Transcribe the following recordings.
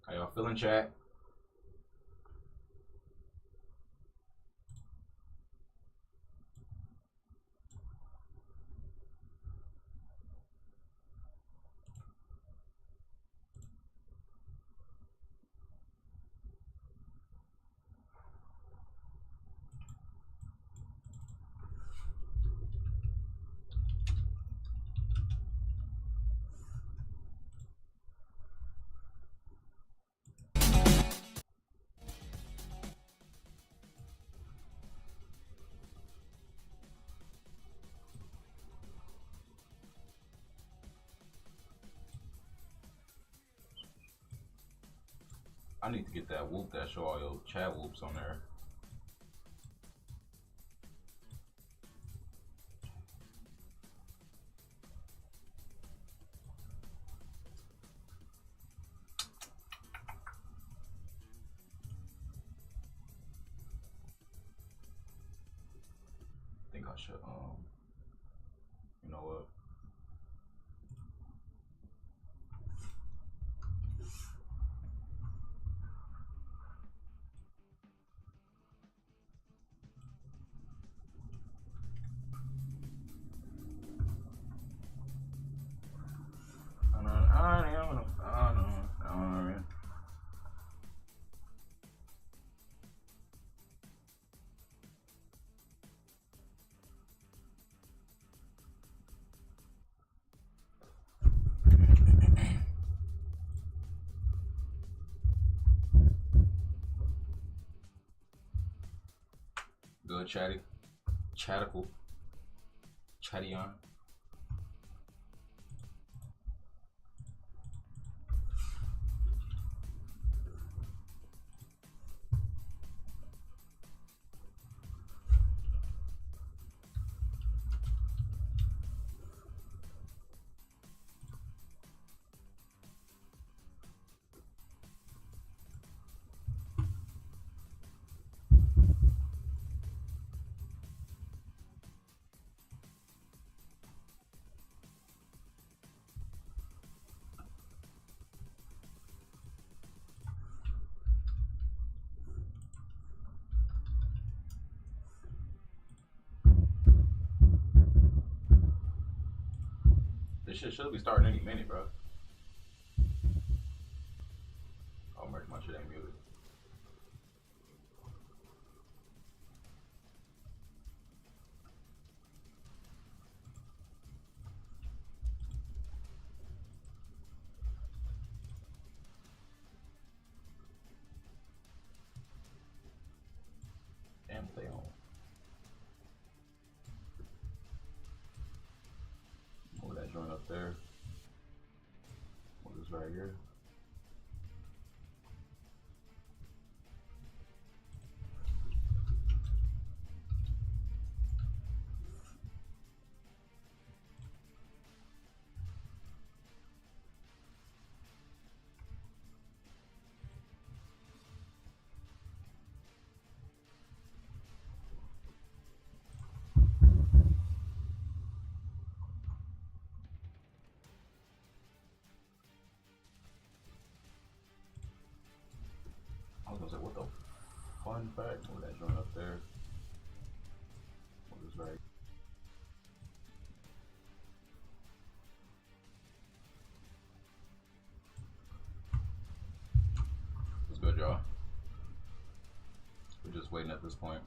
How y'all feeling, chat? I need to get that whoop that show all your chat whoops on there. I think I should, you know what? Good chatty, chattical, chatty on. This shit should be starting any minute, bro. Oh, my shit ain't muted. Damn, play on. Move that joint up there. Move this right here. I was gonna say, what the fun fact? Move that joint up there. Move this right. It's good, y'all. We're just waiting at this point.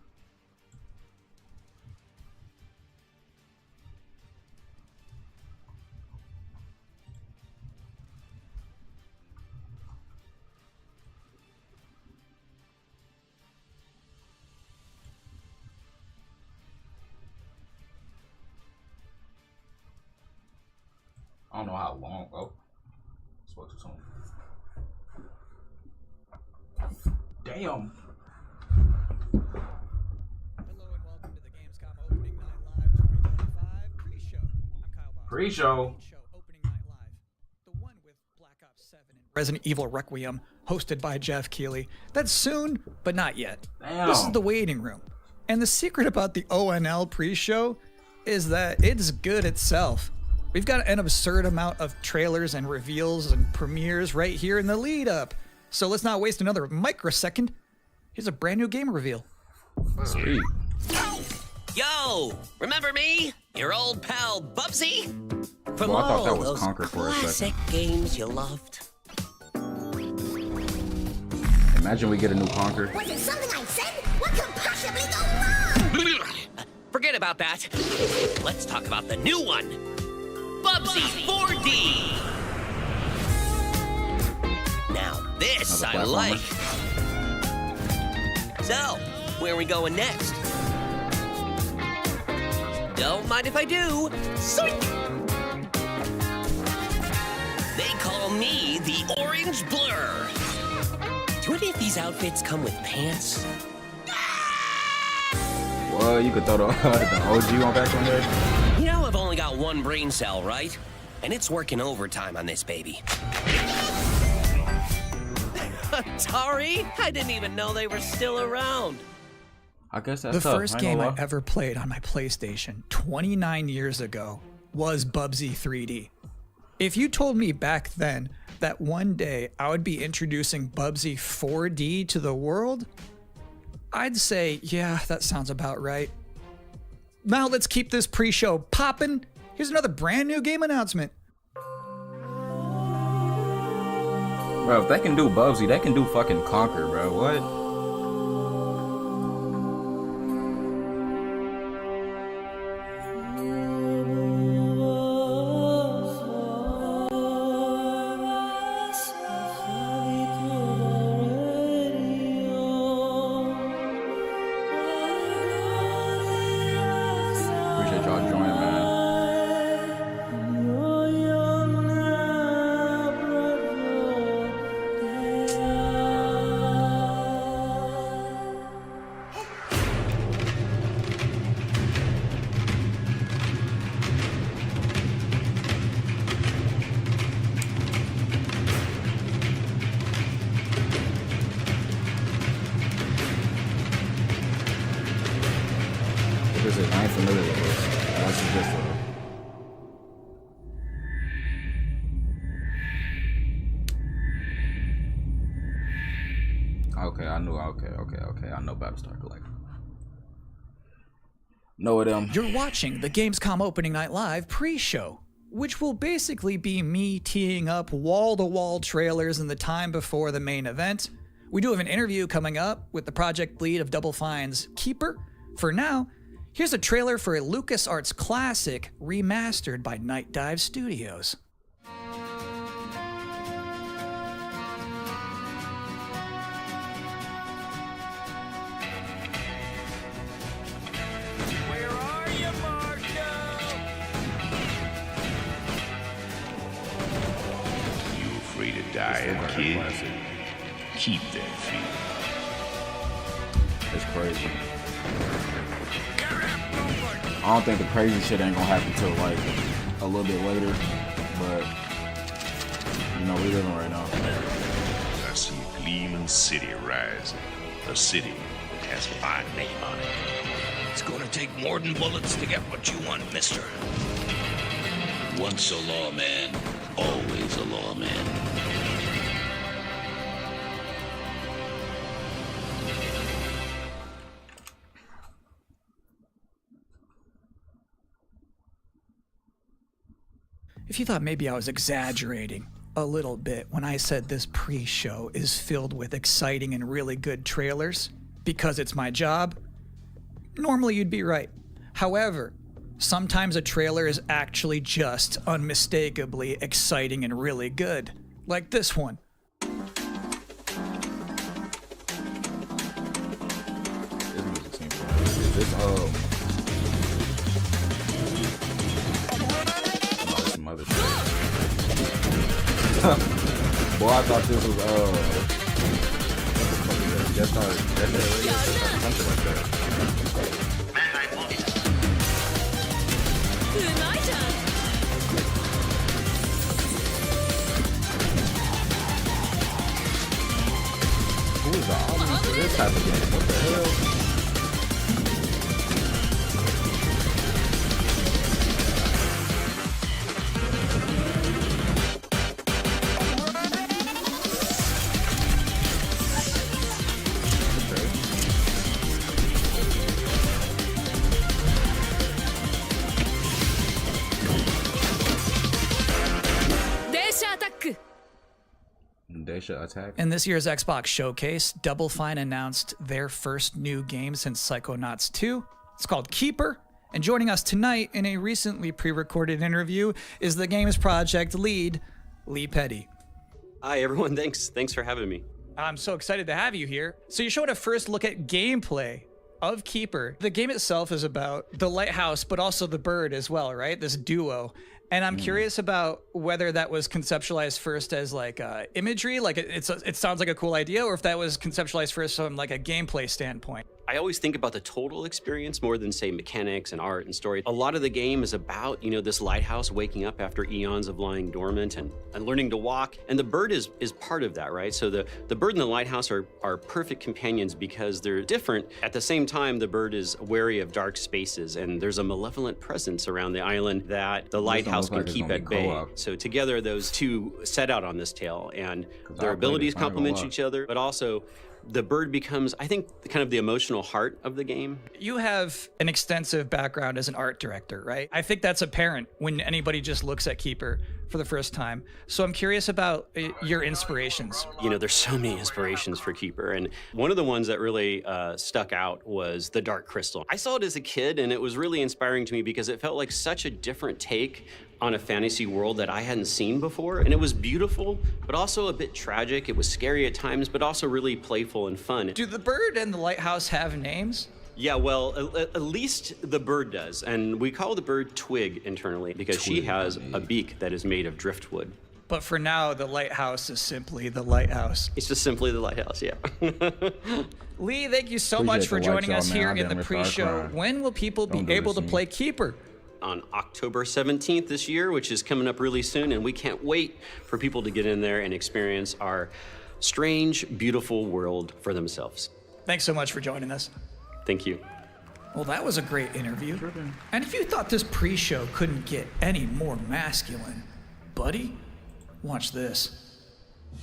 I don't know how long. Oh, spoke too soon. Damn. Hello and welcome to the Gamescom Opening Night Live 2025 pre-show. I'm Kyle Boss. Pre-show. Opening Night Live, the one with Black Ops 7 and Resident Evil Requiem, hosted by Jeff Keighley. That's soon, but not yet. Damn. This is the waiting room. And the secret about the ONL pre-show is that it's good itself. We've got an absurd amount of trailers and reveals and premieres right here in the lead up. So let's not waste another microsecond. Here's a brand new game reveal. Sweet. Yo, remember me? Your old pal Bubsy? From Well, I thought that all was those Conker for a classic second. games you loved. Imagine we get a new Conker. Was it something I said? What could possibly go wrong? Forget about that. Let's talk about the new one. Bubsy 4D. Now this I Another like. platformer. So, where are we going next? Don't mind if I do. Zoink! They call me the Orange Blur. Do any of these outfits come with pants? Well, you could throw the OG one back on there. You know I've only got one brain cell, right? And it's working overtime on this baby. Atari? I didn't even know they were still around. I guess that's The tough. first game I ever played on my PlayStation 29 years ago was Bubsy 3D. If you told me back then that one day I would be introducing Bubsy 4D to the world, I'd say, yeah, that sounds about right. Now let's keep this pre-show popping. Here's another brand new game announcement. Bro, if they can do Bubsy, they can do fucking Conker, bro. What? Appreciate y'all joining, man. What is it? I ain't familiar with this. That's just Okay, I knew. Okay. I know Battlestar Galactica. Know of them. You're watching the Gamescom Opening Night Live pre-show, which will basically be me teeing up wall-to-wall trailers in the time before the main event. We do have an interview coming up with the project lead of Double Fine's Keeper. For now, here's a trailer for a LucasArts classic remastered by Night Dive Studios. Where are you, Marco? You free to die, kid? Keep that feeling. It's crazy. I don't think the crazy shit ain't gonna happen till like a little bit later, but you know we living right now. I see a gleaming city rising. A city that has a fine name on it. It's gonna take more than bullets to get what you want, mister. Once a lawman, always a lawman. If you thought maybe I was exaggerating a little bit when I said this pre-show is filled with exciting and really good trailers because it's my job, normally you'd be right. However, sometimes a trailer is actually just unmistakably exciting and really good, like this one. This music seems familiar. Is this no, it's some other shit. Boy, I thought this was what the fuck is that? Just something like that. Who is the audience for this type of game? What the hell? They should attack. In this year's Xbox Showcase, Double Fine announced their first new game since Psychonauts 2. It's called Keeper. And joining us tonight in a recently pre-recorded interview is the game's project lead, Lee Petty. Hi, everyone. Thanks for having me. I'm so excited to have you here. So you're showing a first look at gameplay of Keeper. The game itself is about the lighthouse, but also the bird as well, right? This duo. And I'm curious about whether that was conceptualized first as like imagery, like it sounds like a cool idea, or if that was conceptualized first from like a gameplay standpoint. I always think about the total experience more than, say, mechanics and art and story. A lot of the game is about, this lighthouse waking up after eons of lying dormant and learning to walk. And the bird is part of that, right? So the bird and the lighthouse are perfect companions because they're different. At the same time, the bird is wary of dark spaces, and there's a malevolent presence around the island that the lighthouse can keep at bay. So together, those two set out on this tale, and their abilities complement each other, but also the bird becomes, I think, kind of the emotional heart of the game. You have an extensive background as an art director, right? I think that's apparent when anybody just looks at Keeper for the first time. So I'm curious about your inspirations. There's so many inspirations for Keeper, and one of the ones that really stuck out was the Dark Crystal. I saw it as a kid, and it was really inspiring to me because it felt like such a different take on a fantasy world that I hadn't seen before. And it was beautiful, but also a bit tragic. It was scary at times, but also really playful and fun. Do the bird and the lighthouse have names? Yeah, well, at least the bird does. And we call the bird Twig internally because she has a beak that is made of driftwood. But for now, the lighthouse is simply the lighthouse. It's just simply the lighthouse, yeah. Lee, thank you so much for joining us here in the pre-show. When will people be able to play Keeper? On October 17th this year, which is coming up really soon, and we can't wait for people to get in there and experience our strange, beautiful world for themselves. Thanks so much for joining us. Thank you. Well, that was a great interview. And if you thought this pre-show couldn't get any more masculine, buddy, watch this.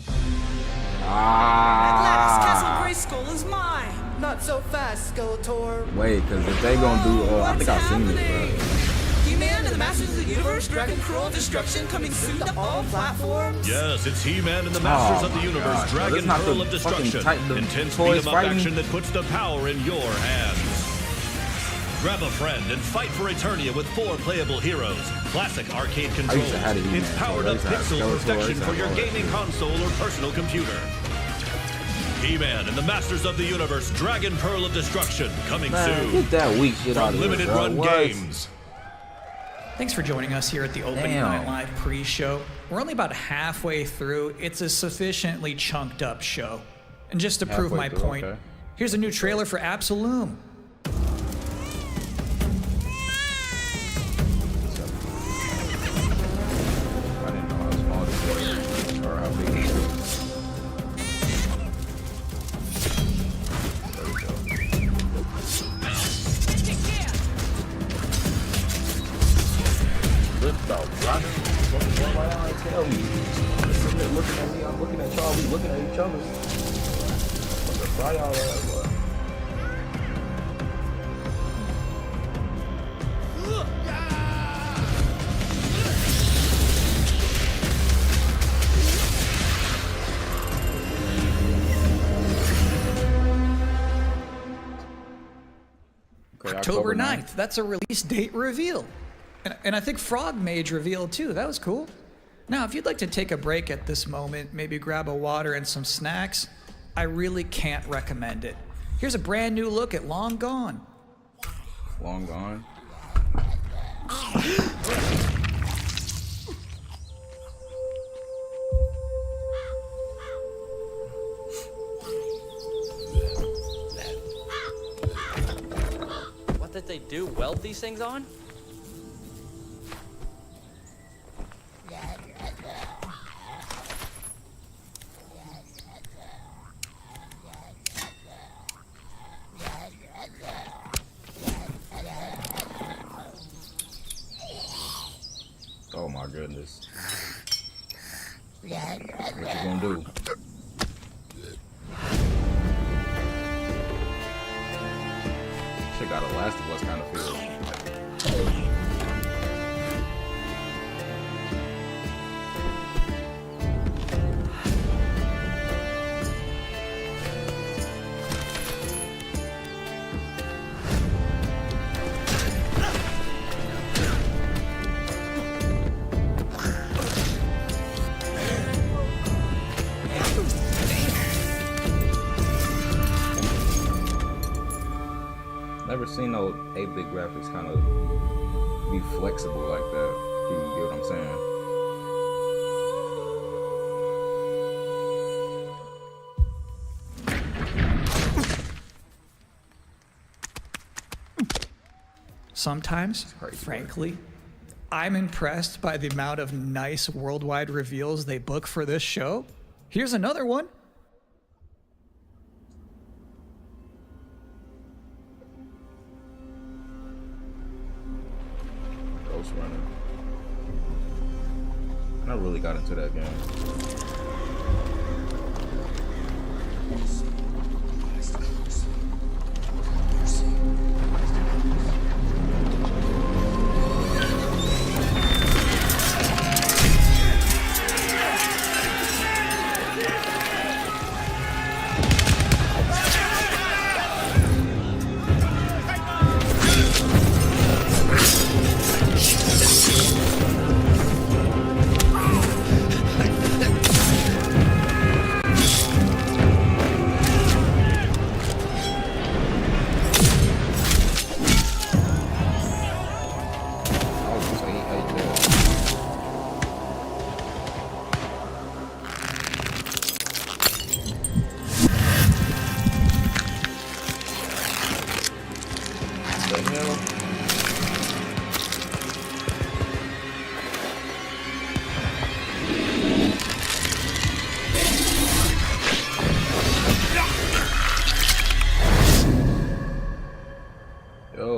At last, Castle Grayskull is mine. Not so fast, Skeletor. Wait, because if they gonna do, I think I've seen this, bro. He-Man and the Masters of the Universe, Dragon Cruel Destruction coming soon to all platforms. Yes, it's He-Man and the Masters of the Universe, Dragon Pearl of Destruction. Intense beat-em-up action that puts the power in your hands. Grab a friend and fight for Eternia with 4 playable heroes. Classic arcade controls. It's powered up pixel perfection for your gaming console or personal computer. He-Man and the Masters of the Universe, Dragon Pearl of Destruction, coming soon. Get that weak shit out from of Limited here, Run Games. Thanks for joining us here at the Opening Night Live pre-show. We're only about halfway through. It's a sufficiently chunked up show. And just to prove my point, here's a new trailer for Absolum. I didn't know how small this was or how big it was. Tell me. They're looking at me, I'm looking at y'all, we looking at each other. What the fry y'all at, boy? October 9th. That's a release date reveal. And I think Frog Mage revealed too. That was cool. Now, if you'd like to take a break at this moment, maybe grab a water and some snacks, I really can't recommend it. Here's a brand new look at Long Gone. Long Gone? What did they do? Weld these things on? Oh my goodness. What you gonna do? Shit got a Last of Us kind of feel. seen no 8-bit graphics kind of be flexible like that. You get what I'm saying? Sometimes, frankly, I'm impressed by the amount of nice worldwide reveals they book for this show. Here's another one. Ghost Runner. I really got into that game.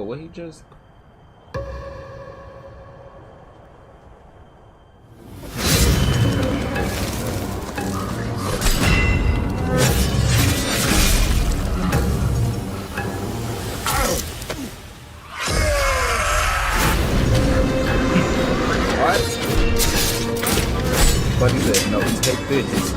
What he just... What? But he said, no, take this.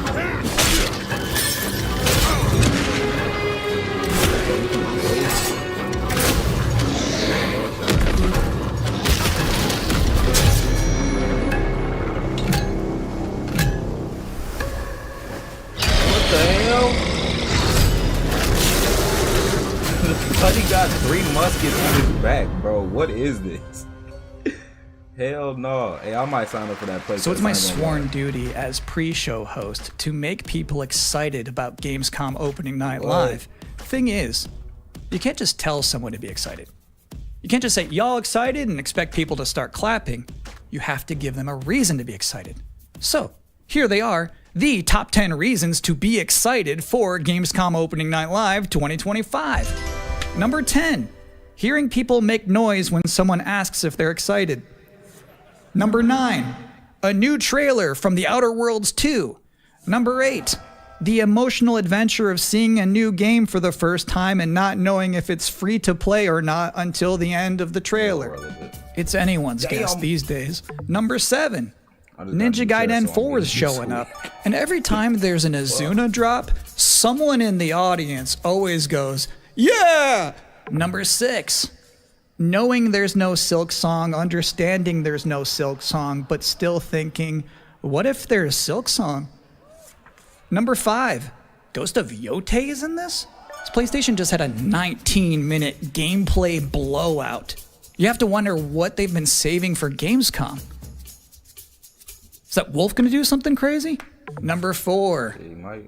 He got 3 muskets on his back, bro. What is this? Hell no. Hey, I might sign up for that place. So it's my sworn duty as pre-show host to make people excited about Gamescom opening night live. Thing is, you can't just tell someone to be excited. You can't just say, y'all excited, and expect people to start clapping. You have to give them a reason to be excited. So, here they are, the top 10 reasons to be excited for Gamescom opening night live 2025. Number 10, hearing people make noise when someone asks if they're excited. Number 9, a new trailer from The Outer Worlds 2. Number 8, the emotional adventure of seeing a new game for the first time and not knowing if it's free to play or not until the end of the trailer. It's anyone's guess these days. Number 7, Ninja Gaiden 4 is showing up. And every time there's an Azuna drop, someone in the audience always goes, yeah! Number 6, knowing there's no Silk Song, understanding there's no Silk Song, but still thinking, what if there's Silk Song? Number 5, Ghost of Yotei is in this? This PlayStation just had a 19-minute gameplay blowout. You have to wonder what they've been saving for Gamescom. Is that Wolf gonna do something crazy? Number 4,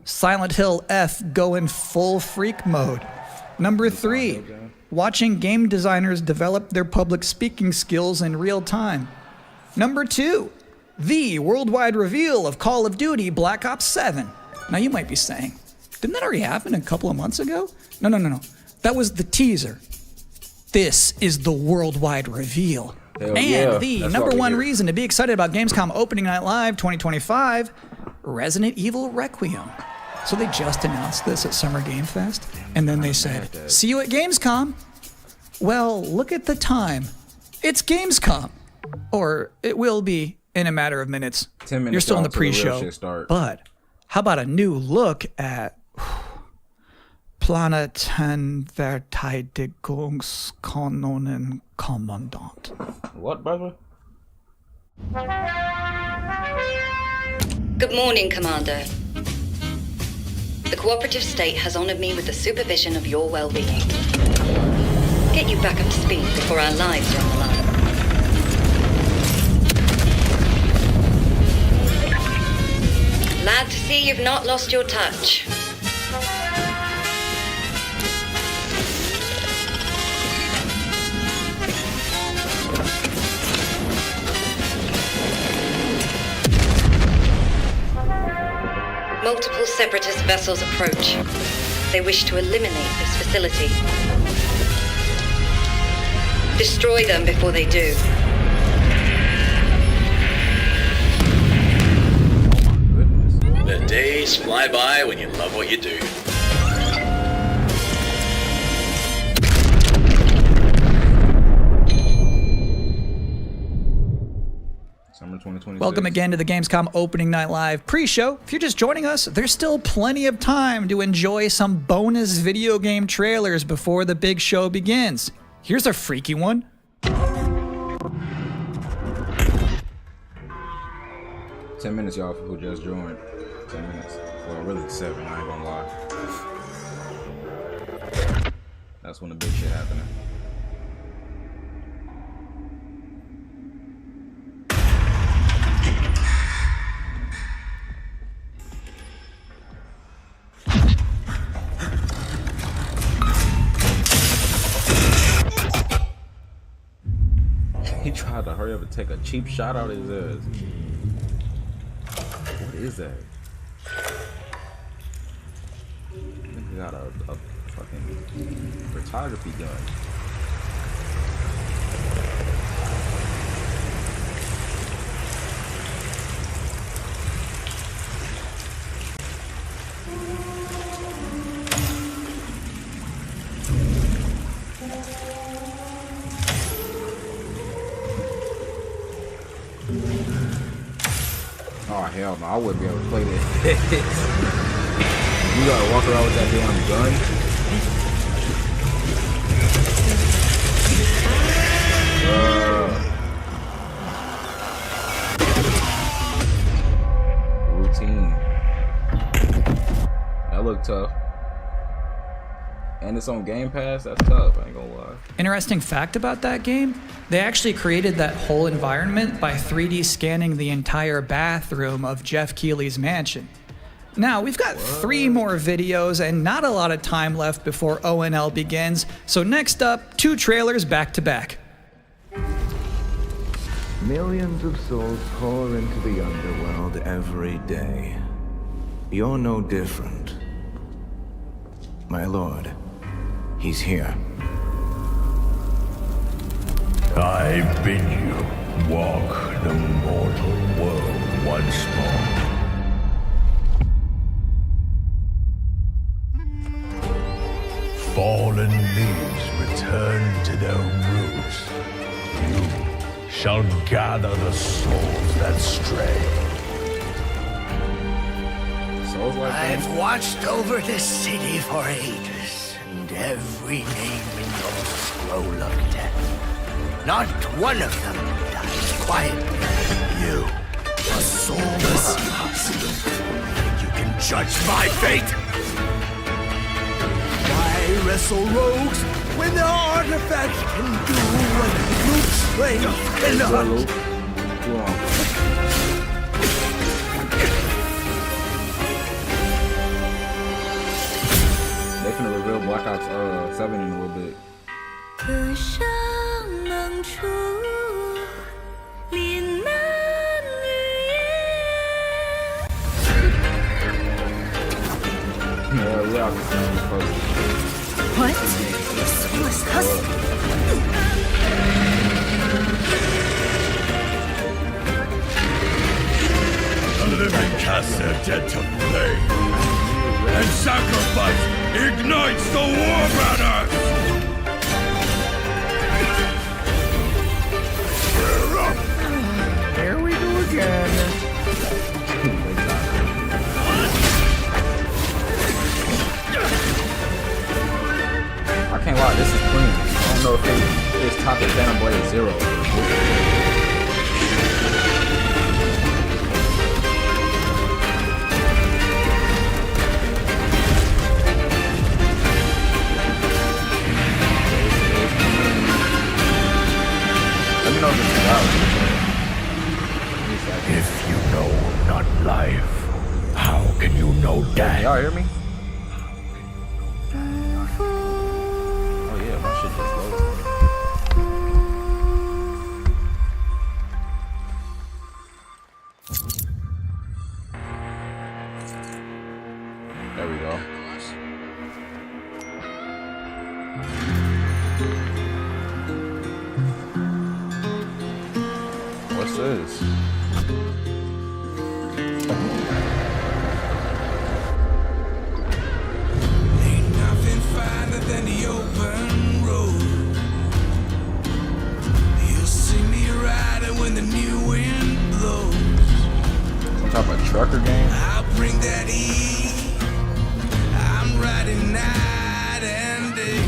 Silent Hill F going full freak mode. Number 3, watching game designers develop their public speaking skills in real time. Number 2, the worldwide reveal of Call of Duty Black Ops 7. Now you might be saying, didn't that already happen a couple of months ago? No. That was the teaser. This is the worldwide reveal. Hell and yeah. the That's number what we 1 hear. reason to be excited about Gamescom opening night live 2025, Resident Evil Requiem. So they just announced this at Summer Game Fest, and then they said, see you at Gamescom. Well, look at the time. It's Gamescom. Or it will be in a matter of minutes. 10 minutes You're still in the till the real pre-show. shit start. But how about a new look at Planetenverteidigungskanonen Kommandant? What, brother? Good morning, Commander. The cooperative state has honored me with the supervision of your well-being. get you back up to speed before our lives are on the line. Glad to see you've not lost your touch. Multiple separatist vessels approach. They wish to eliminate this facility. Destroy them before they do. The days fly by when you love what you do. Summer 2026. Welcome again to the Gamescom Opening Night Live pre-show. If you're just joining us, there's still plenty of time to enjoy some bonus video game trailers before the big show begins. Here's a freaky one. 10 minutes, y'all, for who just joined. 10 minutes. Well, really 7, I ain't gonna lie. That's when the big shit happening. He tried to hurry up and take a cheap shot out of his ass. What is that? He got a fucking photography gun. Oh hell no, I wouldn't be able to play that. You gotta walk around with that damn gun. Routine. That looked tough. And it's on Game Pass, that's tough, I ain't gonna lie. Interesting fact about that game, they actually created that whole environment by 3D scanning the entire bathroom of Jeff Keighley's mansion. Now, we've got 3 more videos and not a lot of time left before ONL begins, so next up, 2 trailers back to back. Millions of souls pour into the underworld every day. You're no different. My lord, he's here. I bid you walk the mortal world once more. Fallen leaves return to their roots. You shall gather the souls that stray. I've watched over this city for ages, and every name in your scroll of death. Not one of them dies quietly. You, a soulless husk. You can judge my fate. Why wrestle rogues when their artifacts can do what brute strength cannot? They finna reveal Black Ops 7 in a little bit. What? Soulless husk? The living cast their dead to flame, and sacrifice ignites the war banners! Here we go again. I can't lie, this is clean. I don't know if it's top of Phantom Blade 0. no doubt. Y'all hear me? Oh yeah, my shit just loaded. There we go. What's this? Ain't nothing finer than the open road. You'll see me riding when the new wind blows. Some type of trucker game? I'll bring that heat. I'm riding night and day.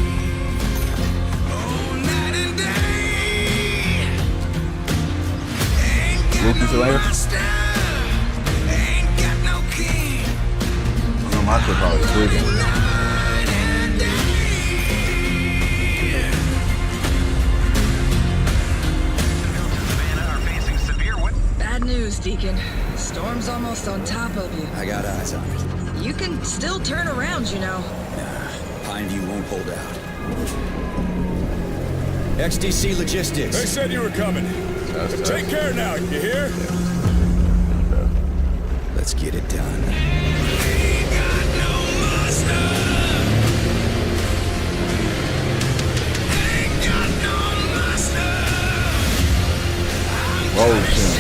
Oh, night and day. Ain't got Rookie Slayer? ain't got no king. I know my shit probably tweaking. Bad news, Deacon. The storm's almost on top of you. I got eyes on it. You can still turn around, you know. Nah, Pineview won't hold out. XDC Logistics. They said you were coming. Take care now, you hear? Let's get it done. Whoa, shit.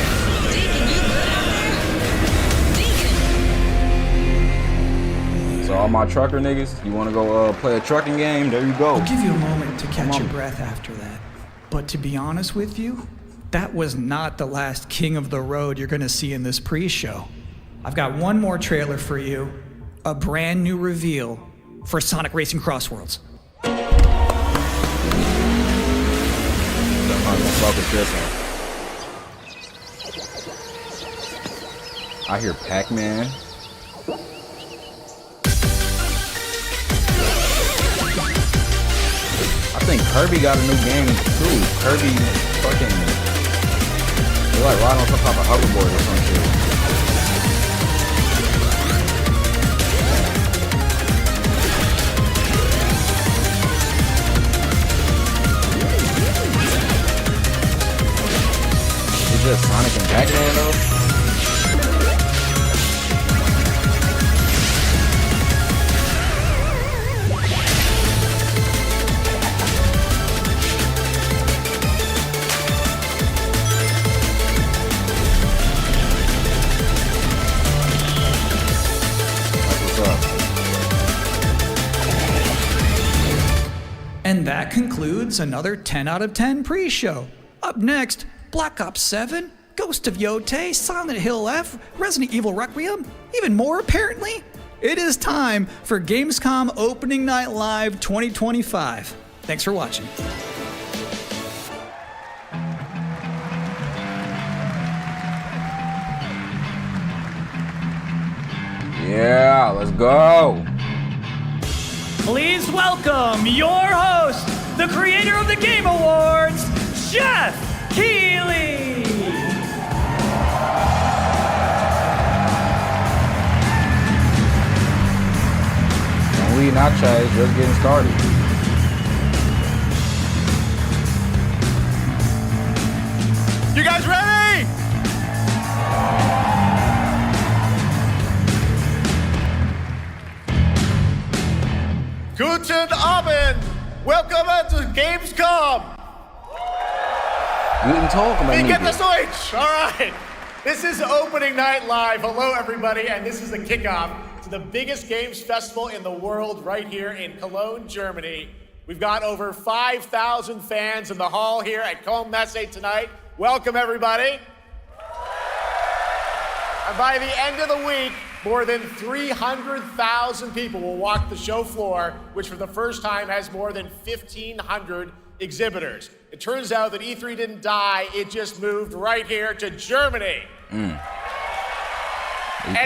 So all my trucker niggas, you wanna go play a trucking game? There you go. I'll give you a moment to catch your breath after that. But to be honest with you, that was not the last king of the road you're gonna see in this pre-show. I've got one more trailer for you, a brand new reveal for Sonic Racing Crossworlds. I'm gonna fuck with this one. I hear Pac-Man. I think Kirby got a new game too. Kirby fucking, they're like riding on some type of hoverboard or some shit. It's just Sonic and Pac-Man though. And that concludes another 10 out of 10 pre-show. Up next, Black Ops 7, Ghost of Yotei, Silent Hill F, Resident Evil Requiem, even more apparently. It is time for Gamescom Opening Night Live 2025. Thanks for watching. Yeah, let's go. Please welcome your host, the creator of the Game Awards, Jeff Keighley. Don't leave not chat, it's just getting started. You guys ready? Guten Abend! Welcome to Gamescom! Guten Tag, We get the switch! Alright! This is opening night live. Hello, everybody, and this is the kickoff to the biggest games festival in the world right here in Cologne, Germany. We've got over 5,000 fans in the hall here at Cologne Messe tonight. Welcome, everybody. And by the end of the week, more than 300,000 people will walk the show floor, which for the first time has more than 1,500 exhibitors. It turns out that E3 didn't die, it just moved right here to Germany. And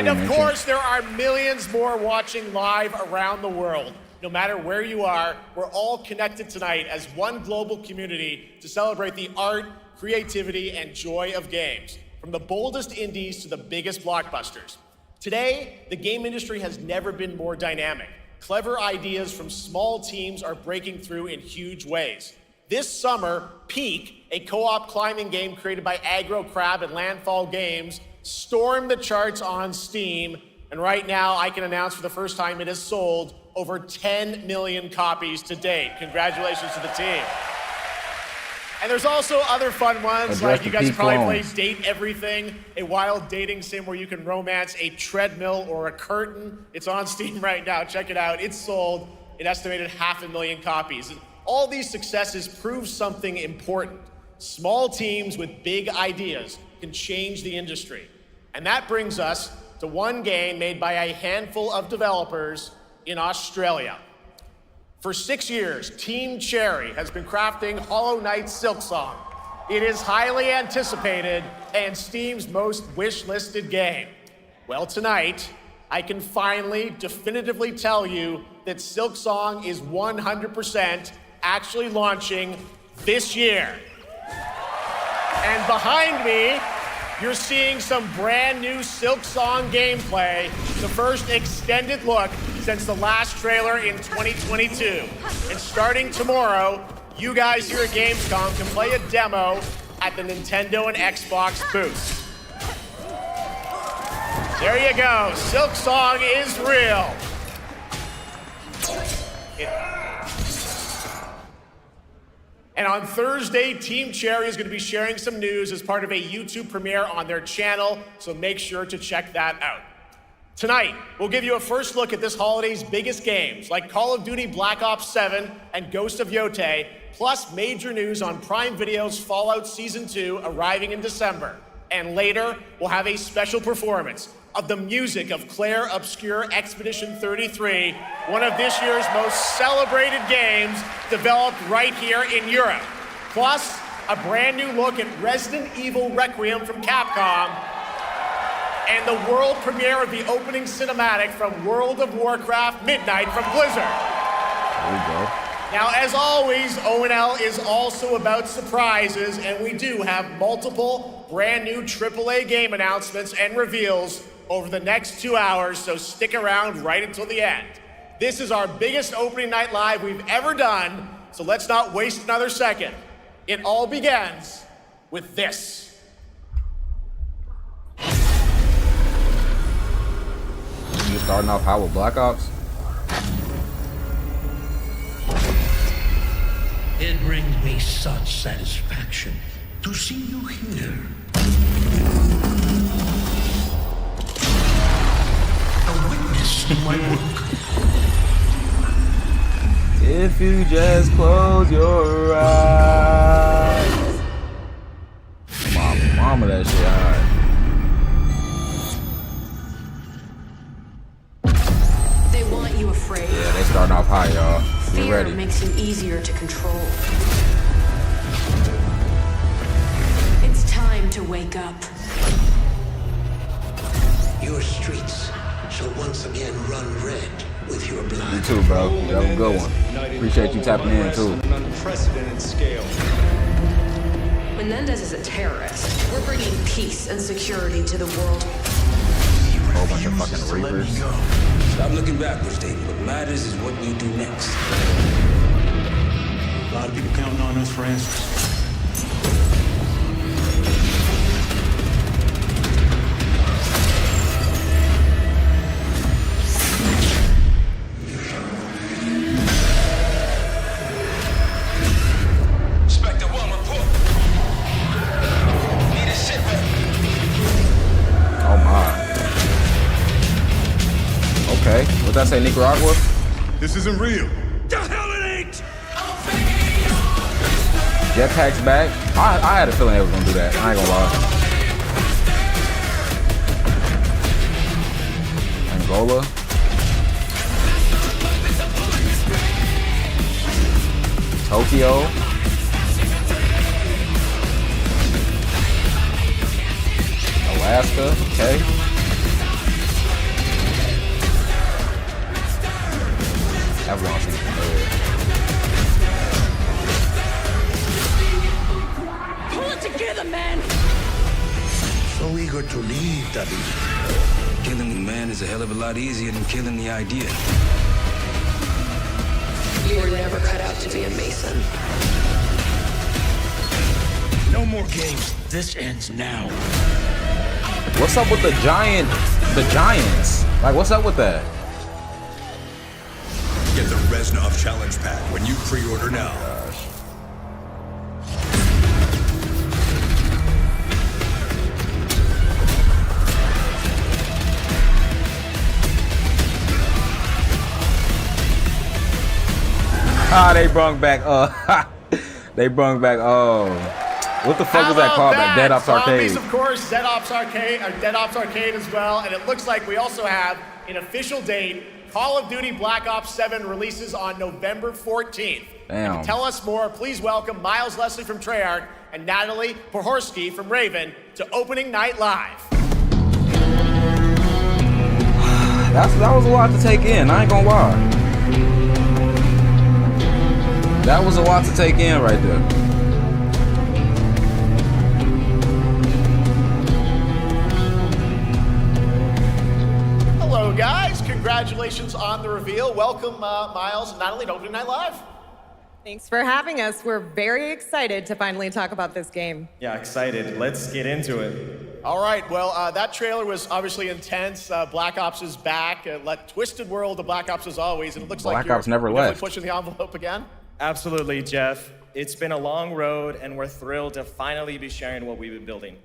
of course, there are millions more watching live around the world. No matter where you are, we're all connected tonight as one global community to celebrate the art, creativity, and joy of games, from the boldest indies to the biggest blockbusters. Today, the game industry has never been more dynamic. Clever ideas from small teams are breaking through in huge ways. This summer, Peak, a co-op climbing game created by Aggro Crab and Landfall Games, stormed the charts on Steam, and right now I can announce for the first time it has sold over 10 million copies to date. Congratulations to the team. And there's also other fun ones, like you guys probably played Date Everything, a wild dating sim where you can romance a treadmill or a curtain. It's on Steam right now, check it out. It's sold an estimated 500,000 copies. And all these successes prove something important. Small teams with big ideas can change the industry. And that brings us to one game made by a handful of developers in Australia. For 6 years, Team Cherry has been crafting Hollow Knight Silksong. It is highly anticipated and Steam's most wish-listed game. Well, tonight, I can finally definitively tell you that Silksong is 100% actually launching this year. And behind me, you're seeing some brand new Silksong gameplay, the first extended look since the last trailer in 2022. And starting tomorrow, you guys here at Gamescom can play a demo at the Nintendo and Xbox booths. There you go, Silksong is real. And on Thursday, Team Cherry is going to be sharing some news as part of a YouTube premiere on their channel, so make sure to check that out. Tonight, we'll give you a first look at this holiday's biggest games, like Call of Duty Black Ops 7 and Ghost of Yotei, plus major news on Prime Video's Fallout Season 2 arriving in December. And later, we'll have a special performance of the music of Claire Obscure Expedition 33, one of this year's most celebrated games developed right here in Europe. Plus, a brand new look at Resident Evil Requiem from Capcom, and the world premiere of the opening cinematic from World of Warcraft Midnight from Blizzard. There we go. Now, as always, ONL is also about surprises, and we do have multiple brand new AAA game announcements and reveals over the next 2 hours, so stick around right until the end. This is our biggest opening night live we've ever done, so let's not waste another second. It all begins with this. You starting off high with Black Ops? It brings me such satisfaction to see you here. A witness to my work. If you just close your eyes. Mama, that shit hard. They want you afraid. Yeah, they starting off high, y'all. Be Fear ready. makes you easier to control. It's time to wake up. Your streets shall once again run red with your blood. You too, bro. That was a good one. Appreciate you tapping in, too. An unprecedented scale. Menendez is a terrorist. We're bringing peace and security to the world. A whole bunch of fucking reapers. Stop looking backwards, David. What matters is what we do next. A lot of people counting on us for answers. What'd that say, Nicaragua? This isn't real. The hell it ain't! Jetpack's back. I had a feeling they was gonna do that. I ain't gonna lie. Angola. Tokyo. Alaska. Okay. Everyone seems familiar. Pull it together, man! So eager to leave, Daddy. Killing men is a hell of a lot easier than killing the idea. You were never cut out to be a Mason. No more games. This ends now. What's up with the Giants? Like, what's up with that? Get the Reznov Challenge Pack when you pre-order now. They brung back, what the fuck was that called? That Dead Ops Arcade. Zombies, of course, Dead Ops Arcade as well. And it looks like we also have an official date. Call of Duty Black Ops 7 releases on November 14th. Damn. And to tell us more, please welcome Miles Leslie from Treyarch and Natalie Pohorsky from Raven to Opening Night Live. That was a lot to take in, I ain't gonna lie. That was a lot to take in right there. Hello, guys. Congratulations on the reveal. Welcome, Miles and Natalie to Opening Night Live. Thanks for having us. We're very excited to finally talk about this game. Yeah, excited. Let's get into it. All right. Well, that trailer was obviously intense. Black Ops is back. Twisted world of Black Ops as always. And it looks like Black Ops never definitely left. pushing the envelope again. Absolutely, Jeff. It's been a long road, and we're thrilled to finally be sharing what we've been building.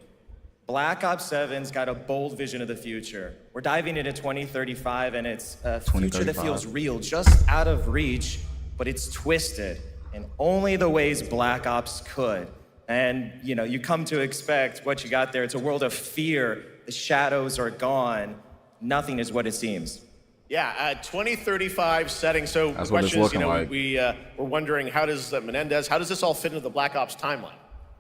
Black Ops 7's got a bold vision of the future. We're diving into 2035, and it's a future that feels real, just out of reach, but it's twisted in only the ways Black Ops could. And, you come to expect what you got there. It's a world of fear. The shadows are gone. Nothing is what it seems. Yeah, 2035 setting. So That's the what it's question is, looking like. we're wondering, how does Menendez, how does this all fit into the Black Ops timeline?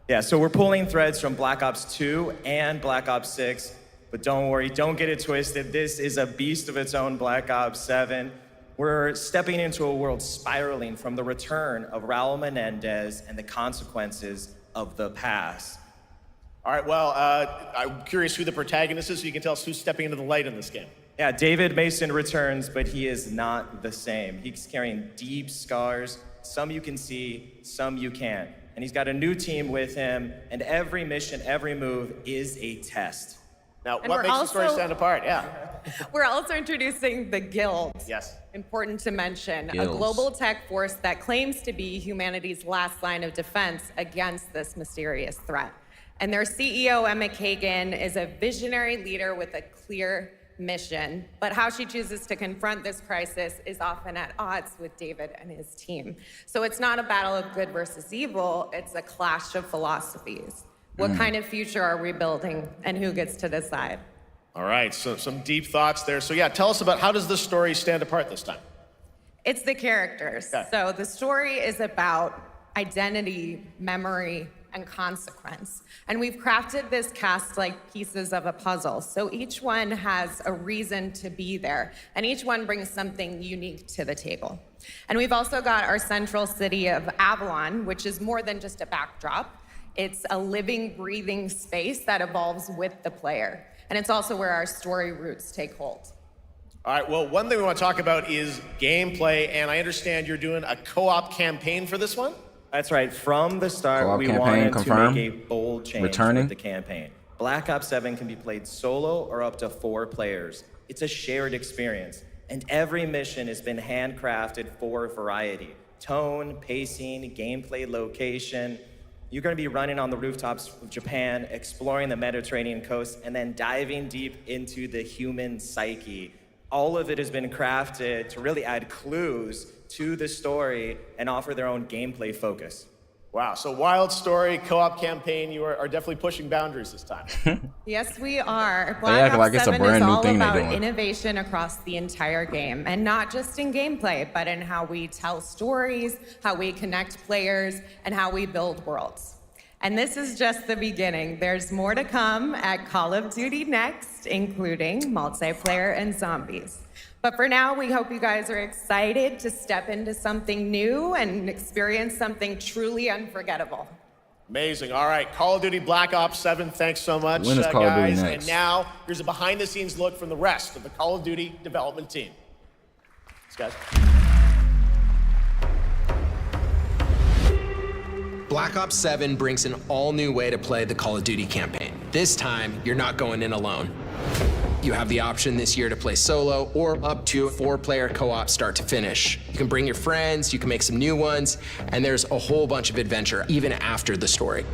Yeah, so we're pulling threads from Black Ops 2 and Black Ops 6, but don't worry, don't get it twisted. This is a beast of its own, Black Ops 7. We're stepping into a world spiraling from the return of Raul Menendez and the consequences of the past. All right, well, I'm curious who the protagonist is, so you can tell us who's stepping into the light in this game. Yeah, David Mason returns, but he is not the same. He's carrying deep scars. Some you can see, some you can't. And he's got a new team with him, and every mission, every move is a test. Now, what makes the story stand apart? Yeah. We're also introducing the Guild. Yes. Important to mention, Guilds. a global tech force that claims to be humanity's last line of defense against this mysterious threat. And their CEO, Emma Kagan, is a visionary leader with a clear mission, but how she chooses to confront this crisis is often at odds with David and his team. So it's not a battle of good versus evil, it's a clash of philosophies. What kind of future are we building, and who gets to decide? All right, so some deep thoughts there. So yeah, tell us about, how does this story stand apart this time? It's the characters. Okay. So the story is about identity, memory, and consequence. And we've crafted this cast like pieces of a puzzle. So each one has a reason to be there, and each one brings something unique to the table. And we've also got our central city of Avalon, which is more than just a backdrop. It's a living, breathing space that evolves with the player. And it's also where our story roots take hold. All right, well, one thing we want to talk about is gameplay, and I understand you're doing a co-op campaign for this one? That's right. From the start, Co-op we campaign wanted confirmed. to make a bold change Returning. with the campaign. Black Ops 7 can be played solo or up to 4 players. It's a shared experience, and every mission has been handcrafted for variety. Tone, pacing, gameplay location. You're going to be running on the rooftops of Japan, exploring the Mediterranean coast, and then diving deep into the human psyche. All of it has been crafted to really add clues to the story and offer their own gameplay focus. Wow, so wild story, co-op campaign, you are definitely pushing boundaries this time. Yes, we are. They Black act Ops like it's a 7 brand is new all thing they're about doing. innovation across the entire game, and not just in gameplay, but in how we tell stories, how we connect players, and how we build worlds. And this is just the beginning. There's more to come at Call of Duty Next, including multiplayer and zombies. But for now, we hope you guys are excited to step into something new and experience something truly unforgettable. Amazing. All right, Call of Duty Black Ops 7, thanks so much, When is Call of Duty guys. next? And now, here's a behind-the-scenes look from the rest of the Call of Duty development team. Thanks, guys. Black Ops 7 brings an all-new way to play the Call of Duty campaign. This time, you're not going in alone. You have the option this year to play solo or up to a 4-player co-op start to finish. You can bring your friends, you can make some new ones, and there's a whole bunch of adventure even after the story.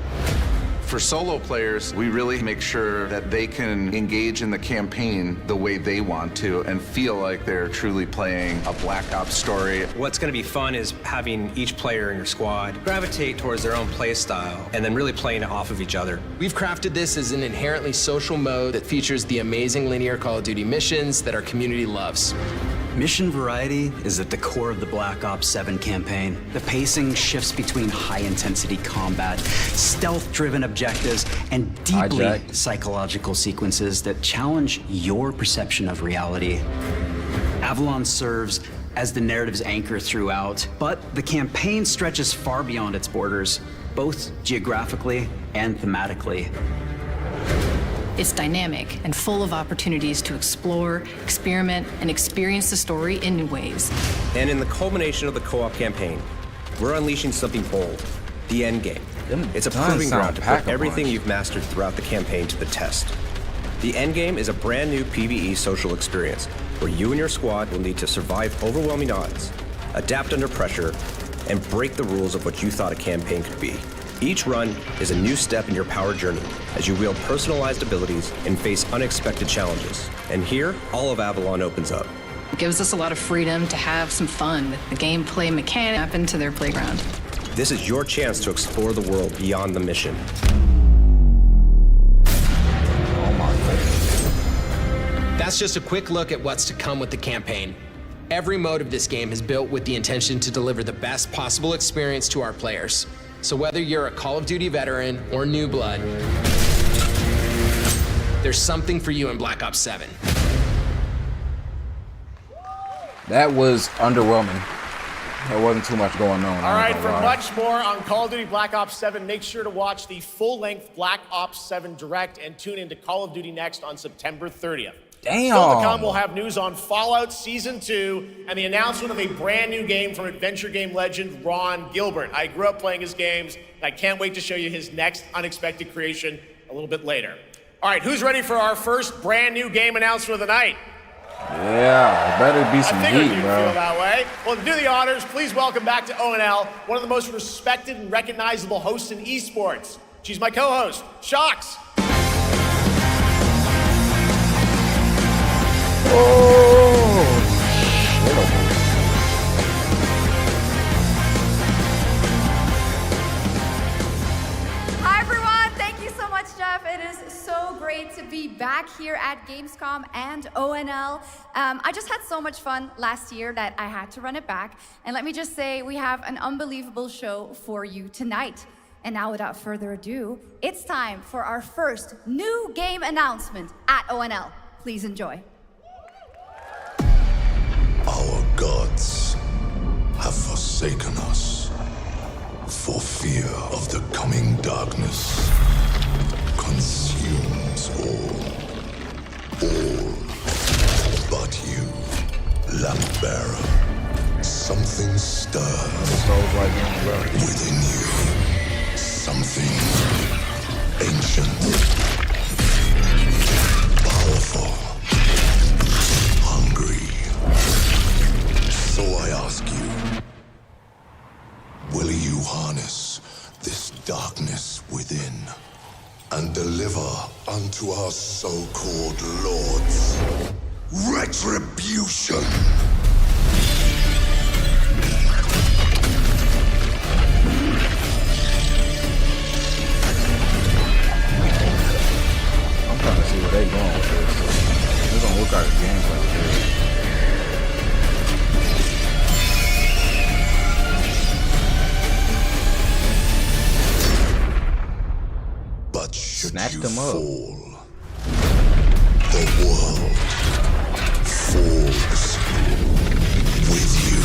For solo players, we really make sure that they can engage in the campaign the way they want to and feel like they're truly playing a Black Ops story. What's going to be fun is having each player in your squad gravitate towards their own play style and then really playing it off of each other. We've crafted this as an inherently social mode that features the amazing linear Call of Duty missions that our community loves. Mission variety is at the core of the Black Ops 7 campaign. The pacing shifts between high-intensity combat, stealth-driven objectives, and deeply psychological sequences that challenge your perception of reality. Avalon serves as the narrative's anchor throughout, but the campaign stretches far beyond its borders, both geographically and thematically. It's dynamic and full of opportunities to explore, experiment, and experience the story in new ways. And in the culmination of the co-op campaign, we're unleashing something bold, the end game. It's a proving ground to put everything you've mastered throughout the campaign to the test. The end game is a brand new PvE social experience where you and your squad will need to survive overwhelming odds, adapt under pressure, and break the rules of what you thought a campaign could be. Each run is a new step in your power journey as you wield personalized abilities and face unexpected challenges. And here, all of Avalon opens up. It gives us a lot of freedom to have some fun with the gameplay mechanic up into their playground. This is your chance to explore the world beyond the mission. That's just a quick look at what's to come with the campaign. Every mode of this game is built with the intention to deliver the best possible experience to our players. So whether you're a Call of Duty veteran or new blood, there's something for you in Black Ops 7. That was underwhelming. There wasn't too much going on. All right, for much more on Call of Duty Black Ops 7, make sure to watch the full-length Black Ops 7 Direct and tune into Call of Duty Next on September 30th. Damn. Still to come, we'll have news on Fallout Season 2 and the announcement of a brand new game from adventure game legend Ron Gilbert. I grew up playing his games, and I can't wait to show you his next unexpected creation a little bit later. All right, who's ready for our first brand new game announcement of the night? Yeah, it better be some I figured heat, you'd bro. feel that way. Well, to do the honors, please welcome back to ONL one of the most respected and recognizable hosts in esports. She's my co-host, Shox. Hi everyone, thank you so much, Jeff. It is so great to be back here at Gamescom and ONL. I just had so much fun last year that I had to run it back. And let me just say, we have an unbelievable show for you tonight. And now without further ado, it's time for our first new game announcement at ONL. Please enjoy. Our gods have forsaken us for fear of the coming darkness consumes all but you, lamp bearer. Something stirs within you. Something ancient, powerful, hungry. So I ask you, will you harness this darkness within and deliver unto our so-called lords retribution? I'm trying to see where they going with this. This don't look like a gameplay with this. But should Snatched you them up. fall, the world falls with you.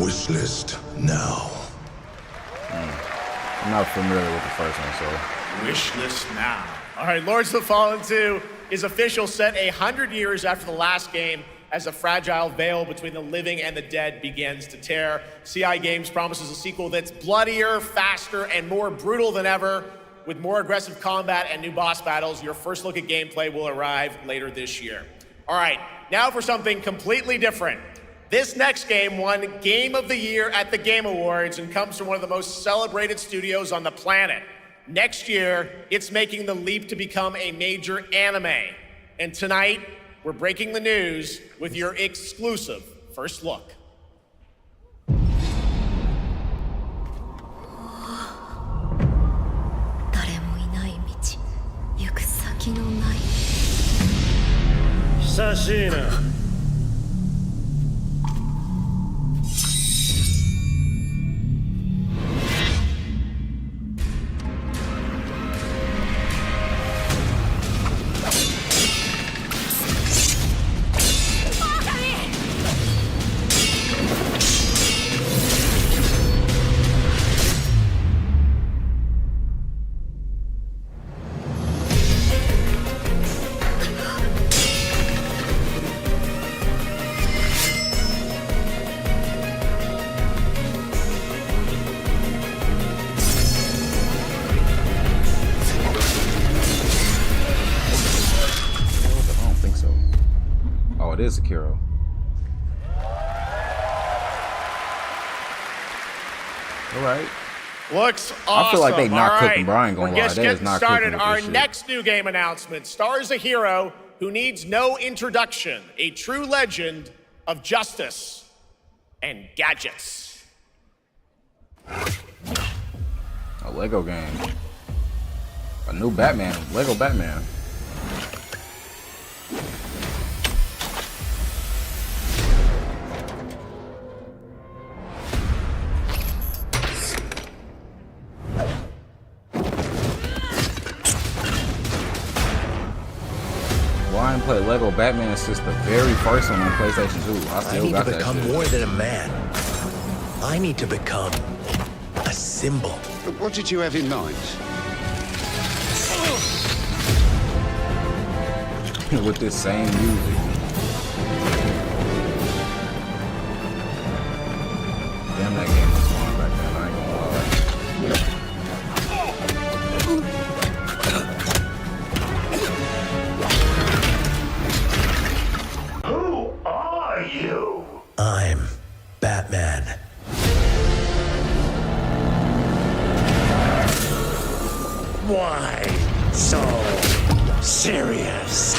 wish list now. I'm not familiar with the first one, so. Wish list now. All right, Lords of the Fallen 2 is official, set 100 years after the last game, as a fragile veil between the living and the dead begins to tear. CI Games promises a sequel that's bloodier, faster, and more brutal than ever. With more aggressive combat and new boss battles, your first look at gameplay will arrive later this year. All right, now for something completely different. This next game won Game of the Year at the Game Awards and comes from one of the most celebrated studios on the planet. Next year, it's making the leap to become a major anime. And tonight, we're breaking the news with your exclusive first look. Sashina. It is Akira. All right. Looks awesome. I feel like they not All cooking, bro. I ain't gonna We're lie. just They is getting not started. cooking with Our this shit. next new game announcement stars a hero who needs no introduction, a true legend of justice and gadgets. A Lego game. A new Batman. Lego Batman. I didn't play Lego Batman since the very first one on PlayStation 2. I need to become more than a man. I need to become a symbol. What did you have in mind? With this same music. Damn, that game was fun back then. I ain't gonna lie. You? I'm Batman. Why so serious?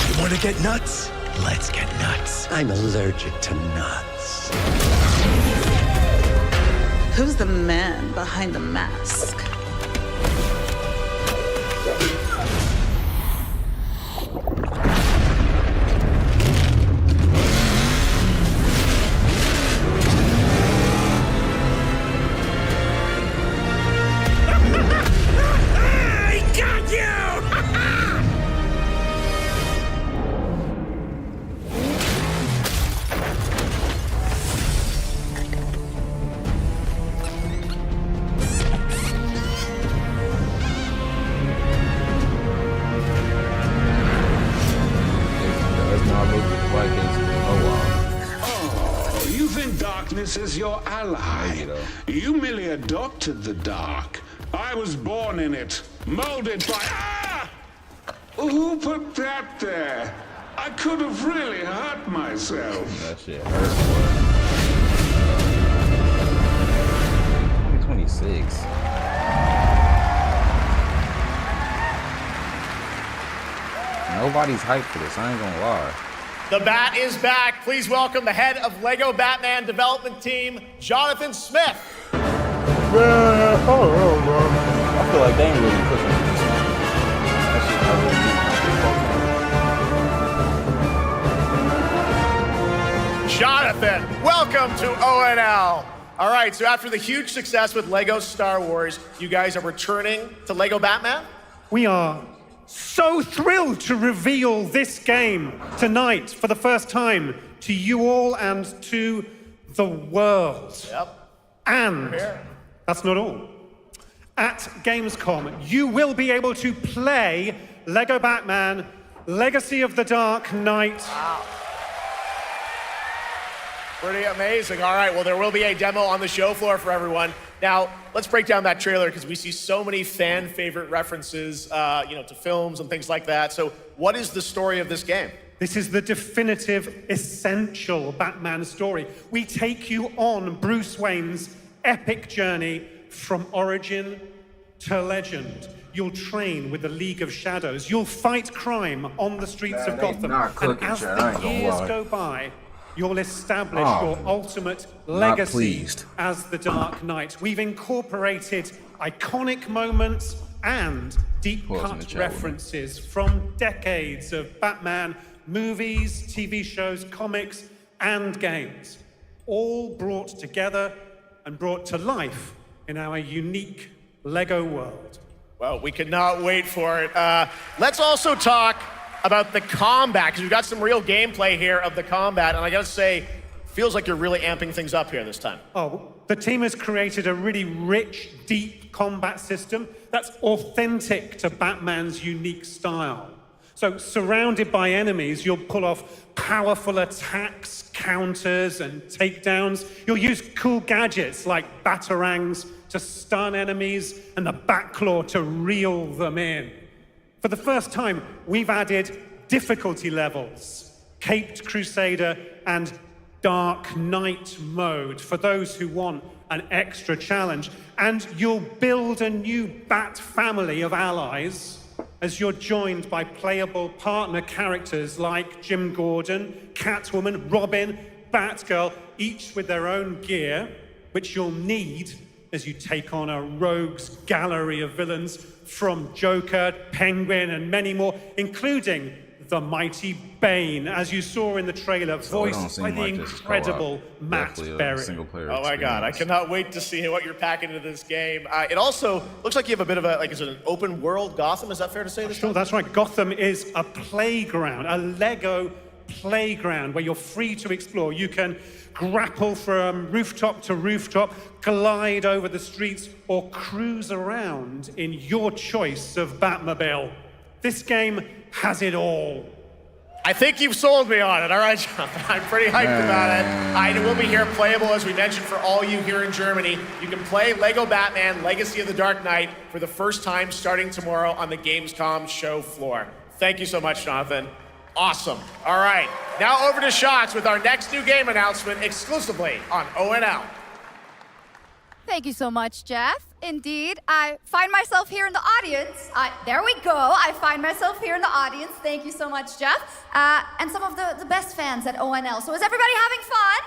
You want to get nuts? Let's get nuts. I'm allergic to nuts. Who's the man behind the mask? Darkness is your ally. You merely adopted the dark. I was born in it, molded by... Ah! Who put that there? I could have really hurt myself. That shit hurts. 26. Nobody's hyped for this, I ain't gonna lie. The Bat is back. Please welcome the head of Lego Batman development team, Jonathan Smith. I feel like they ain't really cooking with this one. That shit Jonathan, welcome to ONL. All right, so after the huge success with Lego Star Wars, you guys are returning to Lego Batman? We are so thrilled to reveal this game tonight for the first time to you all and to the world. Yep. And that's not all. At Gamescom, you will be able to play Lego Batman Legacy of the Dark Knight. Wow. Pretty amazing. All right, well, there will be a demo on the show floor for everyone. Now, let's break down that trailer because we see so many fan favorite references, to films and things like that. So what is the story of this game? This is the definitive, essential Batman story. We take you on Bruce Wayne's epic journey from origin to legend. You'll train with the League of Shadows. You'll fight crime on the streets of Gotham. And as the years go by, you'll establish your ultimate legacy as the Dark Knight. We've incorporated iconic moments and deep-cut references from decades of Batman movies, TV shows, comics, and games, all brought together and brought to life in our unique Lego world. Well, we cannot wait for it. Let's also talk about the combat, because we've got some real gameplay here of the combat, and I gotta say, feels like you're really amping things up here this time. Oh, the team has created a really rich, deep combat system that's authentic to Batman's unique style. So, surrounded by enemies, you'll pull off powerful attacks, counters, and takedowns. You'll use cool gadgets like batarangs to stun enemies and the Batclaw to reel them in. For the first time, we've added difficulty levels, Caped Crusader and Dark Knight mode for those who want an extra challenge. And you'll build a new Bat family of allies as you're joined by playable partner characters like Jim Gordon, Catwoman, Robin, Batgirl, each with their own gear, which you'll need as you take on a rogues gallery of villains from Joker, Penguin, and many more, including the mighty Bane, as you saw in the trailer, voiced by the incredible Matt Berry. Oh my God, I cannot wait to see what you're packing into this game. It also looks like you have a bit of is it an open world Gotham? Is that fair to say this? Sure, that's right. Gotham is a playground, a Lego playground where you're free to explore. You can grapple from rooftop to rooftop, glide over the streets, or cruise around in your choice of Batmobile. This game has it all. I think you've sold me on it. All right, John. I'm pretty hyped about it. It will be here playable, as we mentioned, for all you here in Germany. You can play Lego Batman Legacy of the Dark Knight for the first time starting tomorrow on the Gamescom show floor. Thank you so much, Jonathan. Awesome. All right, now over to Shots with our next new game announcement exclusively on ONL. Thank you so much, Jeff. Indeed, I find myself here in the audience. There we go. I find myself here in the audience. Thank you so much, Jeff. And some of the best fans at ONL. So is everybody having fun?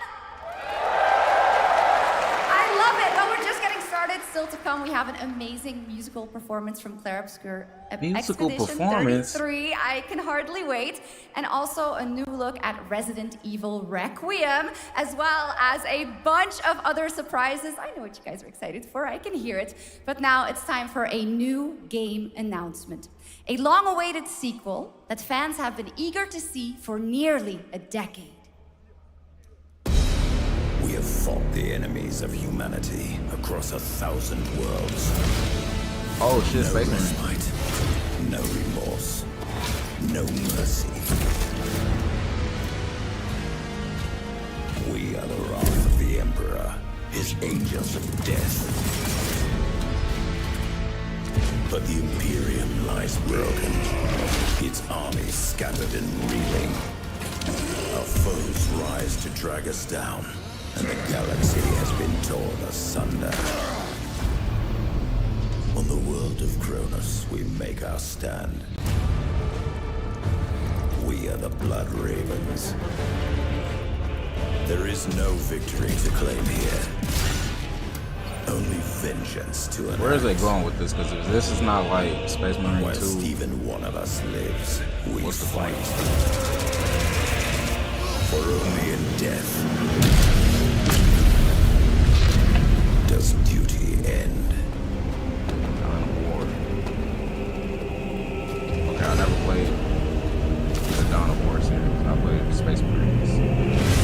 I love it. But we're just getting started. Still to come, we have an amazing musical performance from Claire Obscure Expedition 33. I can hardly wait. And also a new look at Resident Evil Requiem, as well as a bunch of other surprises. I know what you guys are excited for. I can hear it. But now it's time for a new game announcement. A long-awaited sequel that fans have been eager to see for nearly a decade. We have fought the enemies of humanity across 1,000 worlds. Oh shit, no respite, no remorse, no mercy. We are the wrath of the Emperor, his angels of death. But the Imperium lies broken, its armies scattered and reeling. Our foes rise to drag us down, and the galaxy has been torn asunder. On the world of Kronos, we make our stand. We are the Blood Ravens. There is no victory to claim here. Only vengeance to enact. Where is it going with this? Because if this is not like Space Marine 2. Whilst even one of us lives, we fight. For only in death does duty end. Okay, I never played the Dawn of War series. I played Space Marines.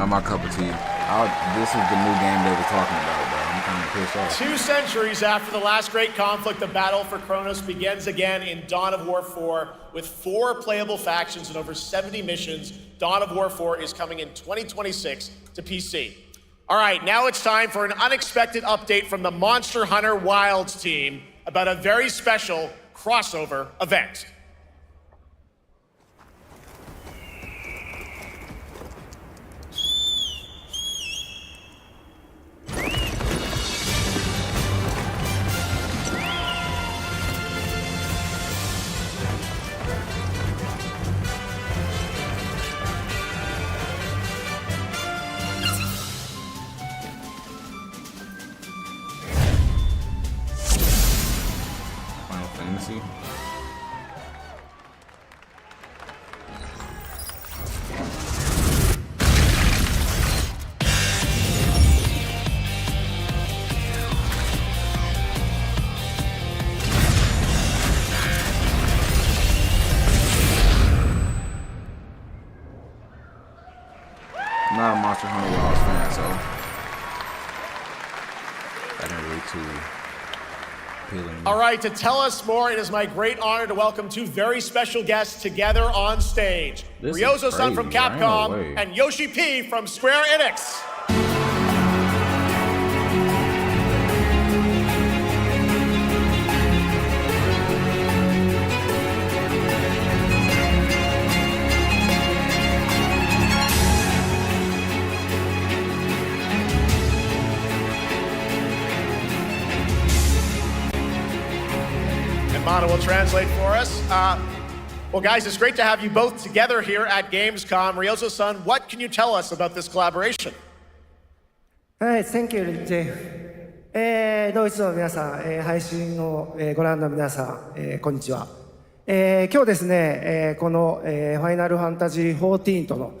Not my cup of tea. This is the new game they were talking about, bro. I'm kind of pissed off. 2 centuries after the last great conflict, the battle for Kronos begins again in Dawn of War 4 with 4 playable factions and over 70 missions. Dawn of War 4 is coming in 2026 to PC. All right, now it's time for an unexpected update from the Monster Hunter Wilds team about a very special crossover event. Final Fantasy. I'm not a Monster Hunter Wilds fan, so that didn't really too appealing to me. All right, to tell us more, it is my great honor to welcome 2 very special guests together on stage. This is Ryozo-san from crazy. Ain't no Capcom way. and Yoshi P from Square Enix. And Mana will translate for us. Well, guys, it's great to have you both together here at Gamescom. Ryozo-san, what can you tell us about this collaboration? Hi, thank you, Jay. ドイツの皆さん、配信をご覧の皆さん、こんにちは。今日ですね、このファイナルファンタジー14との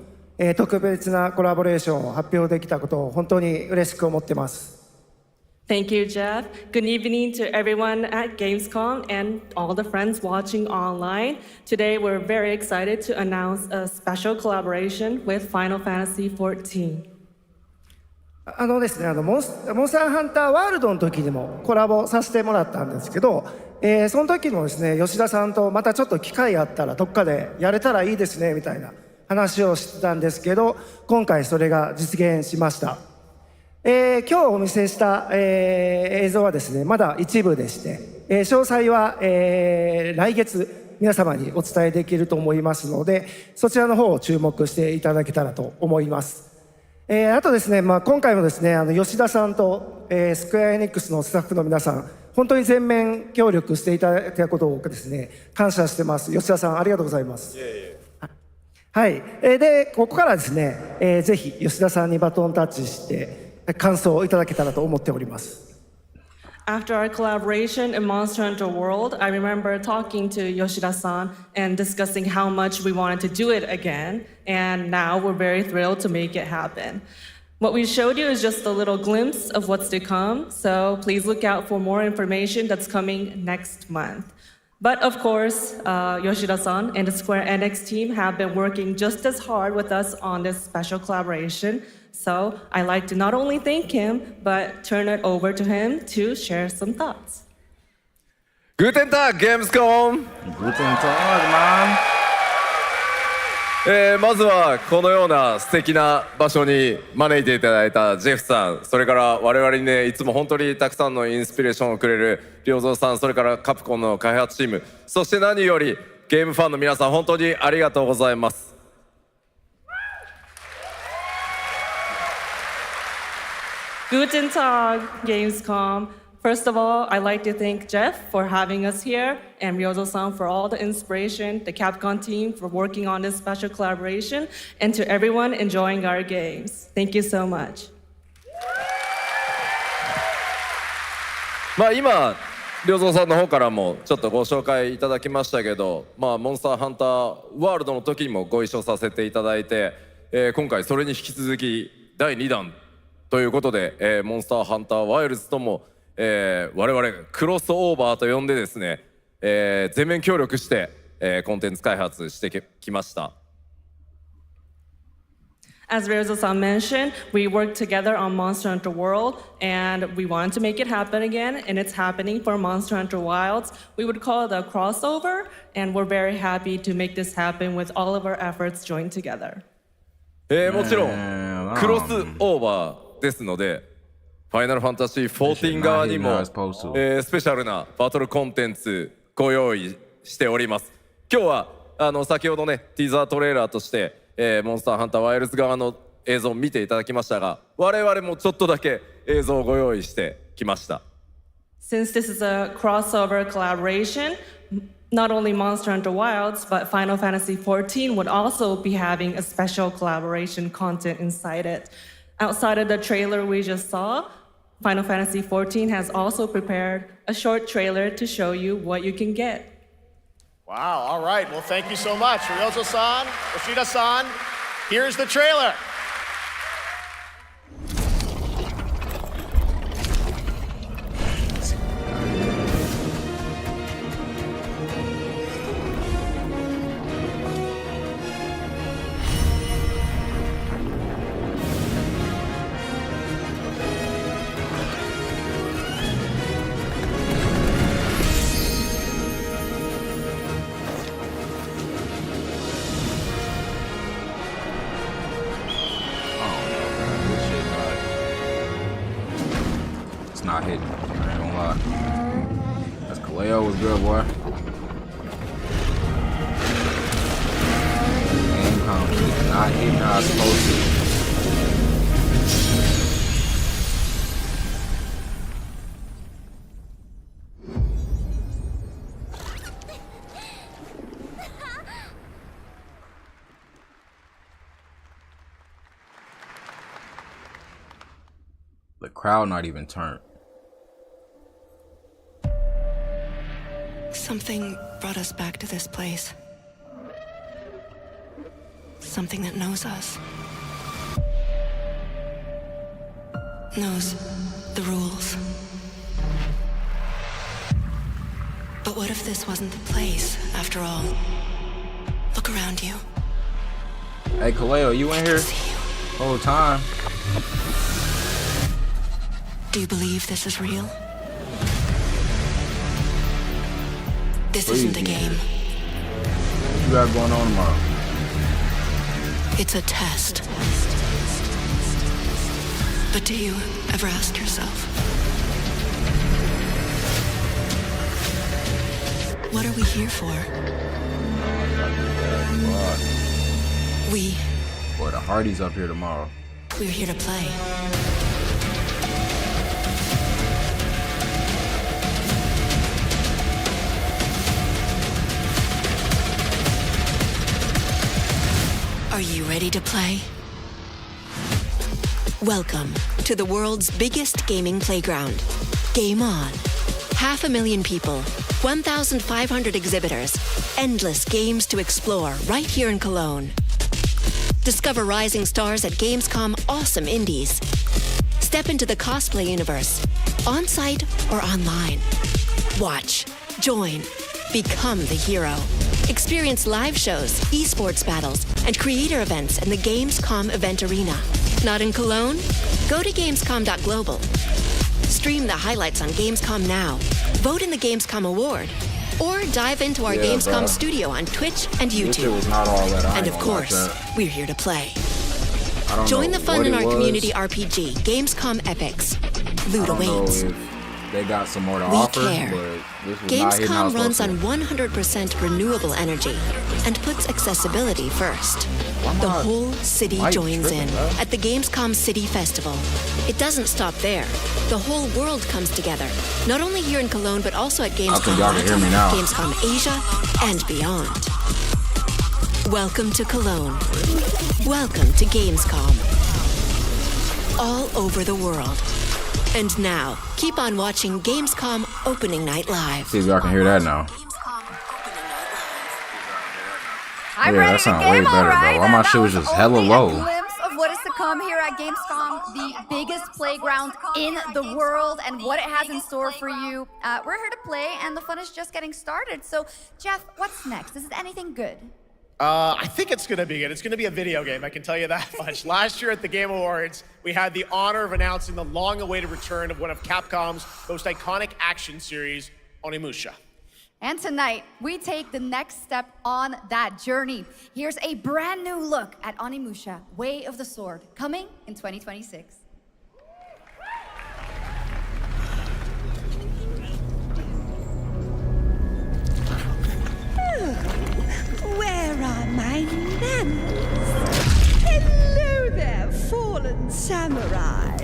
特別なコラボレーションを発表できたことを本当に嬉しく思ってます。Thank you, Jeff. Good evening to everyone at Gamescom and all the friends watching online. Today, we're very excited to announce a special collaboration with Final Fantasy XIV. ですね、モンスターハンターワールドの時にもコラボさせてもらったんですけど、その時もですね、吉田さんとまたちょっと機会あったらどっかでやれたらいいですねみたいな話をしてたんですけど、今回それが実現しました。今日お見せした、映像はですね、まだ一部でして、詳細は、来月皆様にお伝えできると思いますので、そちらの方を注目していただけたらと思います。あとですね、今回もですね、吉田さんと、スクエアエニックスのスタッフの皆さん、本当に全面協力していただいたことをですね、感謝してます。吉田さん、ありがとうございます。はい。で、ここからですね、ぜひ吉田さんにバトンタッチして、感想をいただけたらと思っております。After our collaboration in Monster Hunter World, I remember talking to Yoshida-san and discussing how much we wanted to do it again, and now we're very thrilled to make it happen. What we showed you is just a little glimpse of what's to come, so please look out for more information that's coming next month. But of course, Yoshida-san and the Square Enix team have been working just as hard with us on this special collaboration. So I'd like to not only thank him, but turn it over to him to share some thoughts. Guten Tag, Gamescom! Guten Tag, man! まずはこのような素敵な場所に招いていただいたジェフさん、それから我々にね、いつも本当にたくさんのインスピレーションをくれる良三さん、それからカプコンの開発チーム、そして何よりゲームファンの皆さん、本当にありがとうございます。Guten Tag, Gamescom. First of all, I'd like to thank Jeff for having us here and Ryozo-san for all the inspiration, the Capcom team for working on this special collaboration, and to everyone enjoying our games. Thank you so much. 今、良三さんの方からもちょっとご紹介いただきましたけど、モンスターハンターワールドの時にもご一緒させていただいて、今回それに引き続き第2弾ということで、モンスターハンターワイルズとも、我々クロスオーバーと呼んでですね、全面協力して、コンテンツ開発してきました。As Ryozo-san mentioned, we worked together on Monster Hunter World, and we wanted to make it happen again, and it's happening for Monster Hunter Wilds. We would call it a crossover, and we're very happy to make this happen with all of our efforts joined together. もちろんクロスオーバーですので、ファイナルファンタジー14側にも、スペシャルなバトルコンテンツご用意しております。今日は先ほどねティーザートレーラーとして、モンスターハンターワイルズ側の映像を見ていただきましたが、我々もちょっとだけ映像をご用意してきました。Since this is a crossover collaboration, not only Monster Hunter Wilds, but Final Fantasy XIV would also be having a special collaboration content inside it. Outside of the trailer we just saw, Final Fantasy XIV has also prepared a short trailer to show you what you can get. Wow, all right. Well, thank you so much. Ryozo-san, Yoshida-san, here's the trailer. Not hitting. I ain't gonna lie. That's Kaleo was good, boy. Gamescom keeps not hitting how it's supposed to. The crowd not even turned. Something brought us back to this place. Something that knows us. Knows the rules. But what if this wasn't the place, after all? Look around you. Hey, Kaleo, you in here? Whole time. Do you believe this is real? This Please, isn't a game. What you got going on tomorrow? It's a test. But do you ever ask yourself, what are we here for? Boy, the Hardys up here tomorrow. We're here to play. Are you ready to play? Welcome to the world's biggest gaming playground. Game On. 500,000 people, 1,500 exhibitors, endless games to explore right here in Cologne. Discover rising stars at Gamescom Awesome Indies. Step into the cosplay universe, on-site or online. Watch, join, become the hero. Experience live shows, esports battles, and creator events in the Gamescom event arena. Not in Cologne? Go to Gamescom.global. Stream the highlights on Gamescom Now. Vote in the Gamescom Award. Or dive into our Gamescom studio on Twitch and YouTube. Was not all that. And of course, we're here to play. Join the fun in our community RPG, Gamescom Epics. Loot awaits. They got some more to we offer, care. But this was Gamescom runs on 100% renewable energy and puts accessibility first. The whole city joins in at the Gamescom City Festival. It doesn't stop there. The whole world comes together, not only here in Cologne, but also at Gamescom Latin, Gamescom Asia, and beyond. Welcome to Cologne. Welcome to Gamescom. All over the world. And now, keep on watching Gamescom Opening Night Live. See if y'all can hear that now. I'm yeah, ready that to sounds game, way better, right? bro. Why my shit was just hella low? A glimpse of what is to come here at Gamescom, the biggest playground in the world, and what it has in store for you. We're here to play, and the fun is just getting started. So, Jeff, what's next? Is it anything good? I think it's going to be good. It's going to be a video game, I can tell you that much. Last year at the Game Awards, we had the honor of announcing the long-awaited return of one of Capcom's most iconic action series, Onimusha. And tonight, we take the next step on that journey. Here's a brand new look at Onimusha, Way of the Sword, coming in 2026. Where are my manners? Hello there, fallen samurai.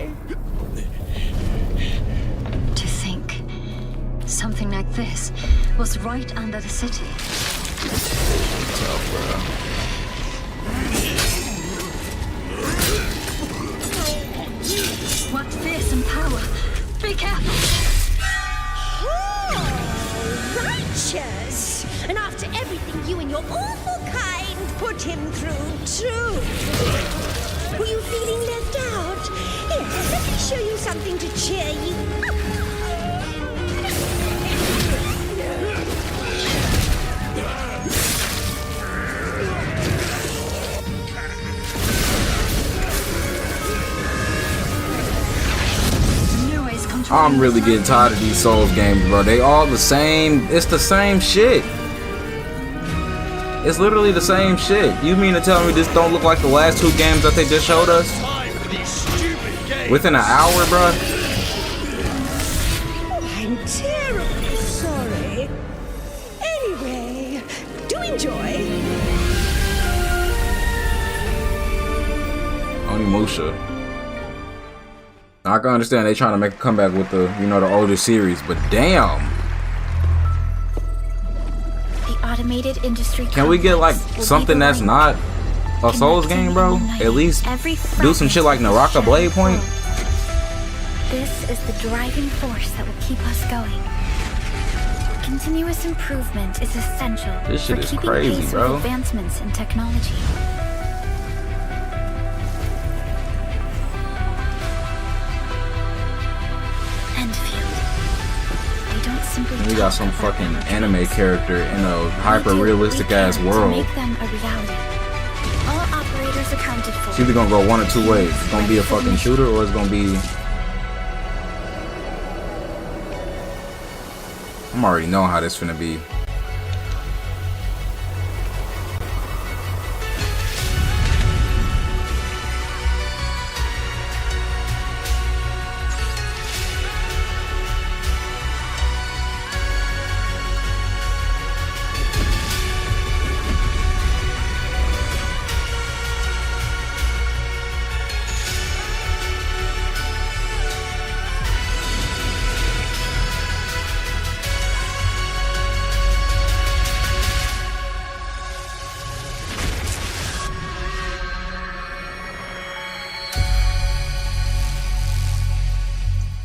To think something like this was right under the city. Tough, bro. What fearsome power! Be careful! Oh, righteous! And after everything you and your awful kind put him through, too. Were you feeling left out? Here, let me show you something to cheer you up. I'm really getting tired of these Souls games, bro. They all the same. It's the same shit. It's literally the same shit. You mean to tell me this don't look like the last two games that they just showed us? Within an hour, bro? Oh, I'm terribly sorry. Anyway, do enjoy. Onimusha. I can understand they trying to make a comeback with the, you know, the older series, but damn. The automated industry. Can we get like something that's not a Souls game, bro? At least do some shit like Naraka Blade Point. This is the driving force that will keep us going. Continuous improvement is essential This shit for is keeping crazy, pace bro. with advancements in technology. We got some fucking anime character in a hyper realistic ass world. Make them a reality. All operators accounted for. It's either gonna go one or two ways. It's gonna be a fucking shooter or it's gonna be. I'm already knowing how this finna be.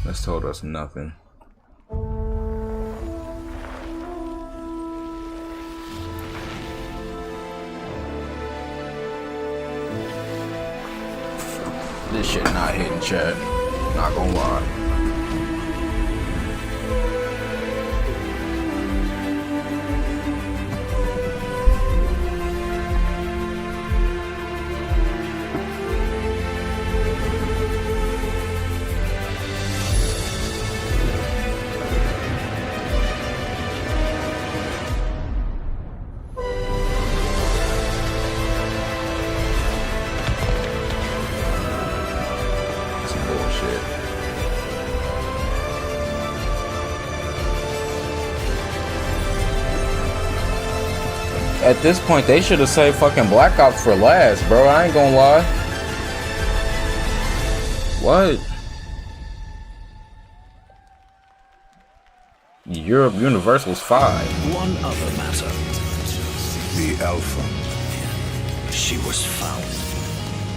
This told us nothing. This shit not hitting chat. Not gonna lie. At this point, they should have saved fucking Black Ops for last, bro. I ain't gonna lie. What? Europe Universal's 5. One other matter. The Alpha. She was found.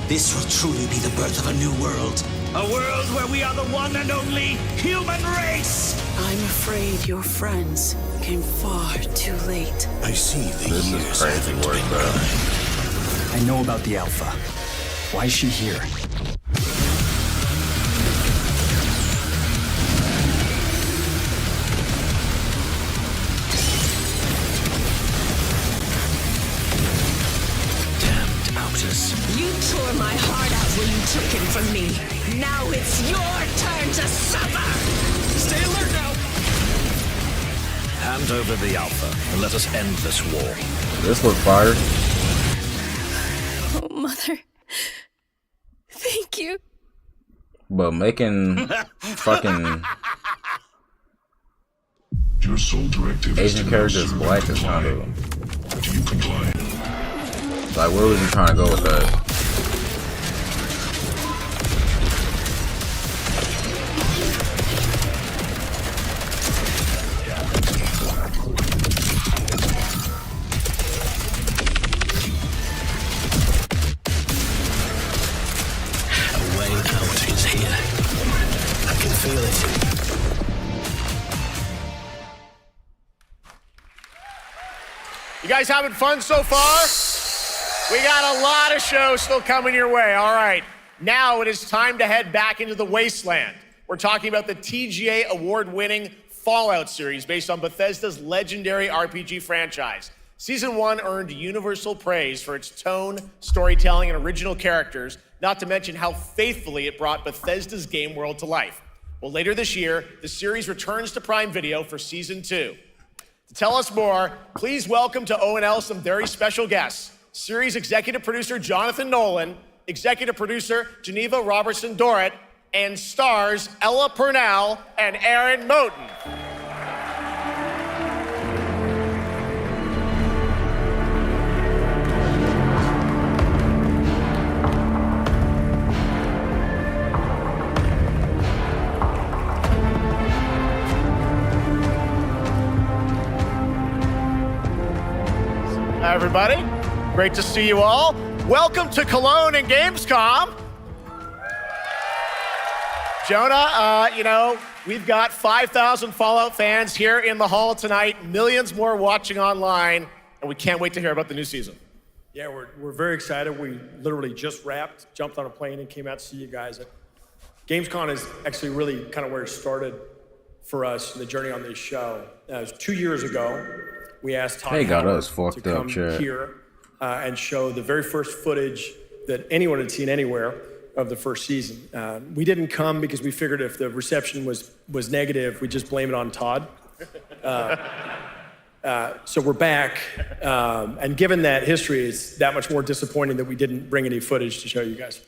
This will truly be the birth of a new world. A world where we are the one and only human race! I'm afraid your friends came far too late. I see the This is crazy work, bro. I know about the Alpha. Why is she here? justice. You tore my heart out when you took him from me. Now it's your turn to suffer! Stay alert now! Hand over the Alpha and let us end this war. This look fire. Oh, Mother. Thank you. But making fucking Your sole directive Asian characters black is kind of. Do you comply? Like, where was he trying to go with that? A way out is here. I can feel it. You guys having fun so far? We got a lot of shows still coming your way. All right, now it is time to head back into the wasteland. We're talking about the TGA award-winning Fallout series based on Bethesda's legendary RPG franchise. Season 1 earned universal praise for its tone, storytelling, and original characters, not to mention how faithfully it brought Bethesda's game world to life. Well, later this year, the series returns to Prime Video for Season 2. To tell us more, please welcome to ONL some very special guests. Series executive producer Jonathan Nolan, executive producer Geneva Robertson-Dorrit, and stars Ella Purnell and Aaron Moten. Hi, everybody. Great to see you all. Welcome to Cologne and Gamescom. Jonah, we've got 5,000 Fallout fans here in the hall tonight, millions more watching online, and we can't wait to hear about the new season. Yeah, we're very excited. We literally just wrapped, jumped on a plane, and came out to see you guys. Gamescom is actually really kind of where it started for us, the journey on this show. It was 2 years ago. We asked Todd They got Howard us fucked to up, come Chad. here and show the very first footage that anyone had seen anywhere of the first season. We didn't come because we figured if the reception was negative, we'd just blame it on Todd. So we're back, and given that history, it's that much more disappointing that we didn't bring any footage to show you guys.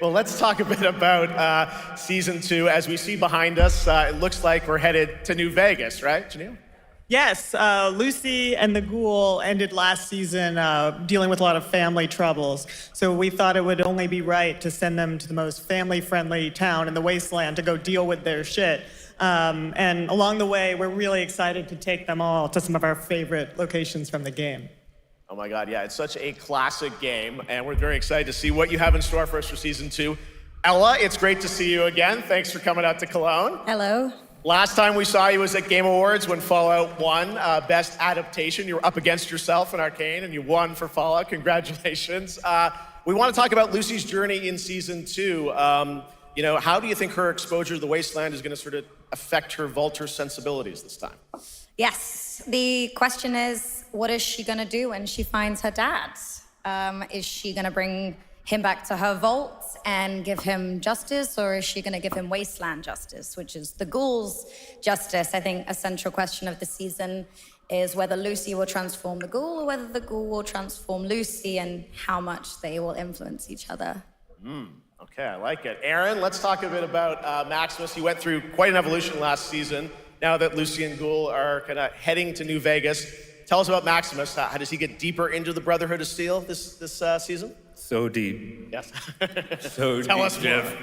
Well, let's talk a bit about Season 2. As we see behind us, it looks like we're headed to New Vegas, right, Janelle? Yes, Lucy and the Ghoul ended last season dealing with a lot of family troubles. So we thought it would only be right to send them to the most family-friendly town in the wasteland to go deal with their shit. And along the way, we're really excited to take them all to some of our favorite locations from the game. Oh my God, yeah, it's such a classic game, and we're very excited to see what you have in store for us for Season 2. Ella, it's great to see you again. Thanks for coming out to Cologne. Hello. Last time we saw you was at Game Awards when Fallout won Best Adaptation. You were up against yourself in Arcane, and you won for Fallout. Congratulations. We want to talk about Lucy's journey in Season 2. How do you think her exposure to the Wasteland is going to sort of affect her Vulture sensibilities this time? Yes, the question is, what is she gonna do when she finds her dad? Is she gonna bring him back to her vault and give him justice, or is she gonna give him wasteland justice, which is the Ghoul's justice? I think a central question of the season is whether Lucy will transform the Ghoul or whether the Ghoul will transform Lucy, and how much they will influence each other. Okay, I like it. Aaron, let's talk a bit about Maximus. He went through quite an evolution last season. Now that Lucy and Ghoul are kind of heading to New Vegas, tell us about Maximus. How does he get deeper into the Brotherhood of Steel this season? So deep. Yes. So Tell deep, us more. Jeff.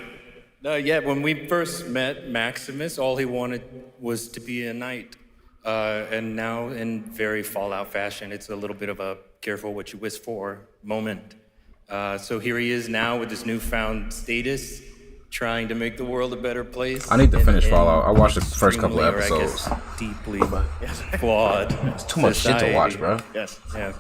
Yeah, when we first met Maximus, all he wanted was to be a knight. And now, in very Fallout fashion, it's a little bit of a careful what you wish for moment. So here he is now with this newfound status, trying to make the world a better place. I need to finish Fallout. I watched the first couple of Extremely, or I episodes. guess, deeply flawed. It's too much shit to watch, bro. Yes. Yeah.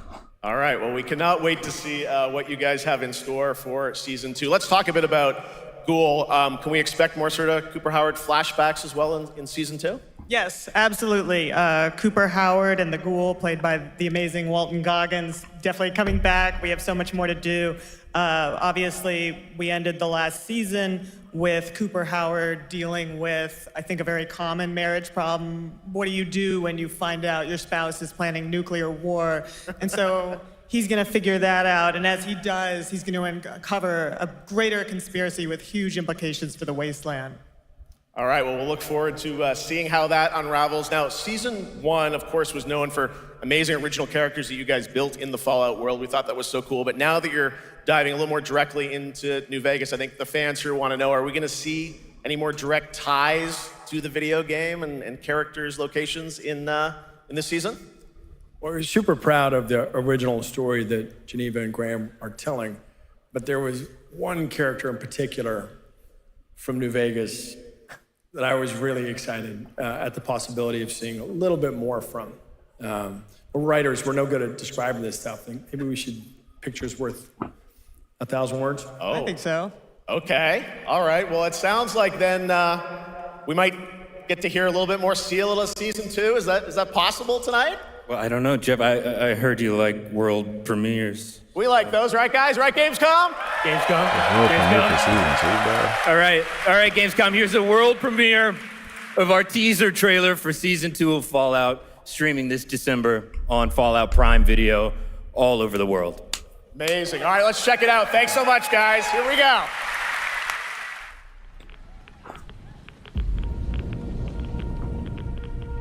All right, well, we cannot wait to see what you guys have in store for Season 2. Let's talk a bit about Ghoul. Can we expect more sort of Cooper Howard flashbacks as well in Season 2? Yes, absolutely. Cooper Howard and the Ghoul, played by the amazing Walton Goggins, definitely coming back. We have so much more to do. Obviously, we ended the last season with Cooper Howard dealing with, I think, a very common marriage problem. What do you do when you find out your spouse is planning nuclear war? And so he's going to figure that out. And as he does, he's going to uncover a greater conspiracy with huge implications for the Wasteland. All right, well, we'll look forward to seeing how that unravels. Now, season 1, of course, was known for amazing original characters that you guys built in the Fallout world. We thought that was so cool. But now that you're diving a little more directly into New Vegas, I think the fans here want to know, are we going to see any more direct ties to the video game and characters, locations in this season? Well, we're super proud of the original story that Geneva and Graham are telling. But there was one character in particular from New Vegas that I was really excited at the possibility of seeing a little bit more from. We're writers, we're no good at describing this stuff. Maybe we should, pictures worth 1,000 words? Oh. I think so. Okay, all right. Well, it sounds like then we might get to hear a little bit more Seal of Season 2. Is that possible tonight? Well, I don't know, Jeff. I heard you like world premieres. We like those, right, guys? Right, Gamescom? All right, Gamescom. Here's a world premiere of our teaser trailer for Season 2 of Fallout, streaming this December on Fallout Prime Video all over the world. Amazing. All right, let's check it out. Thanks so much, guys. Here we go.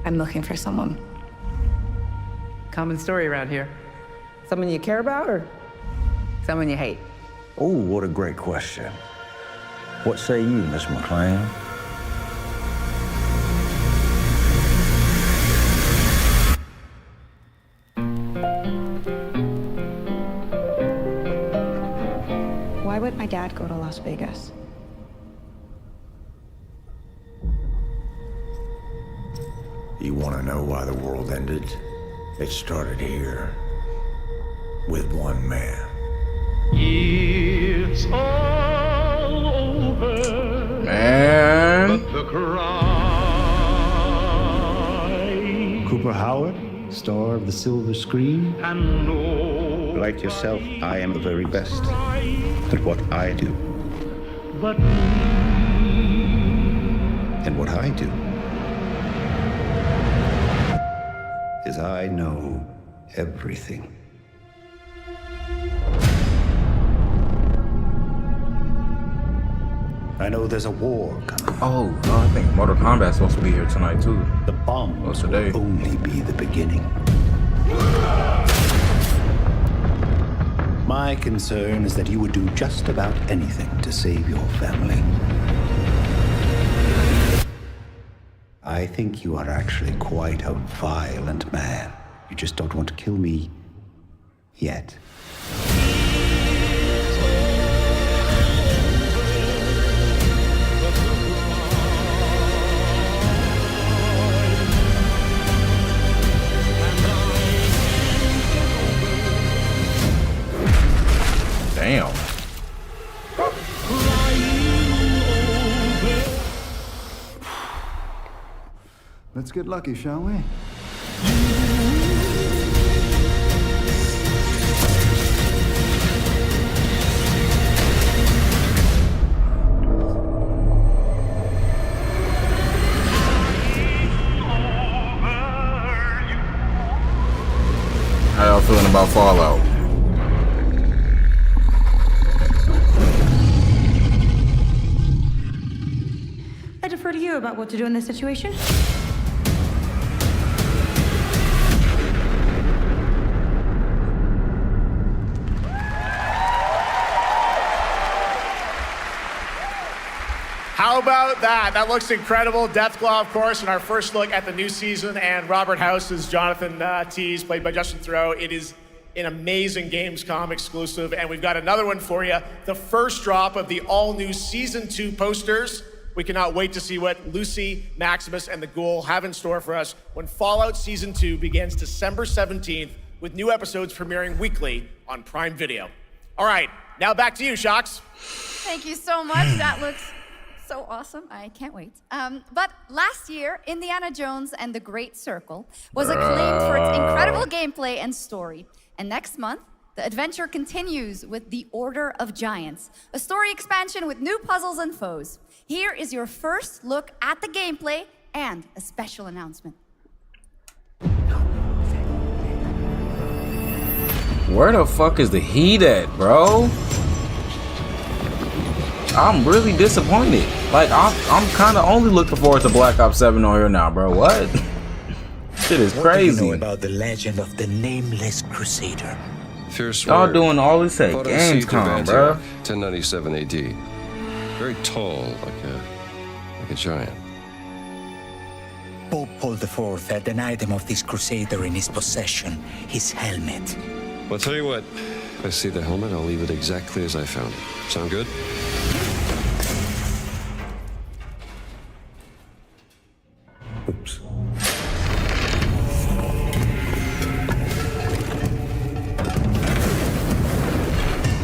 I'm looking for someone. Common story around here. Someone you care about or someone you hate? Oh, what a great question. What say you, Miss McClane? Why would my dad go to Las Vegas? You want to know why the world ended? It started here with one man. It's all over. Man. But the cry. Cooper Howard, star of the silver screen. And no. Like yourself, I am the very best at what I do. But and what I do is I know everything. I know there's a war coming. Oh, I think Mortal Kombat's supposed to be here tonight too. The bomb will today. only be the beginning. My concern is that you would do just about anything to save your family. I think you are actually quite a violent man. You just don't want to kill me yet. Damn. Let's get lucky, shall we? How y'all feeling about Fallout? I defer to you about what to do in this situation. How about that? That looks incredible. Deathclaw, of course, in our first look at the new season, and Robert House is Jonathan Tease, played by Justin Theroux. It is an amazing Gamescom exclusive, and we've got another one for you. The first drop of the all-new Season 2 posters. We cannot wait to see what Lucy, Maximus, and the Ghoul have in store for us when Fallout Season 2 begins December 17th, with new episodes premiering weekly on Prime Video. All right, now back to you, Shox. Thank you so much. That looks so awesome. I can't wait. But last year, Indiana Jones and the Great Circle was acclaimed for its incredible gameplay and story. And next month, the adventure continues with The Order of Giants, a story expansion with new puzzles and foes. Here is your first look at the gameplay and a special announcement. Where the fuck is the heat at, bro? I'm really disappointed. Like, I'm kind of only looking forward to Black Ops 7 on here now, bro. What? Shit is crazy. What do you know about the legend of the Nameless Crusader? Y'all doing all this at Gamescom, bro. 1097 AD. Very tall, like a giant. Pope Paul IV had an item of this crusader in his possession, his helmet. Well, I'll tell you what. If I see the helmet, I'll leave it exactly as I found it. Sound good? Oops.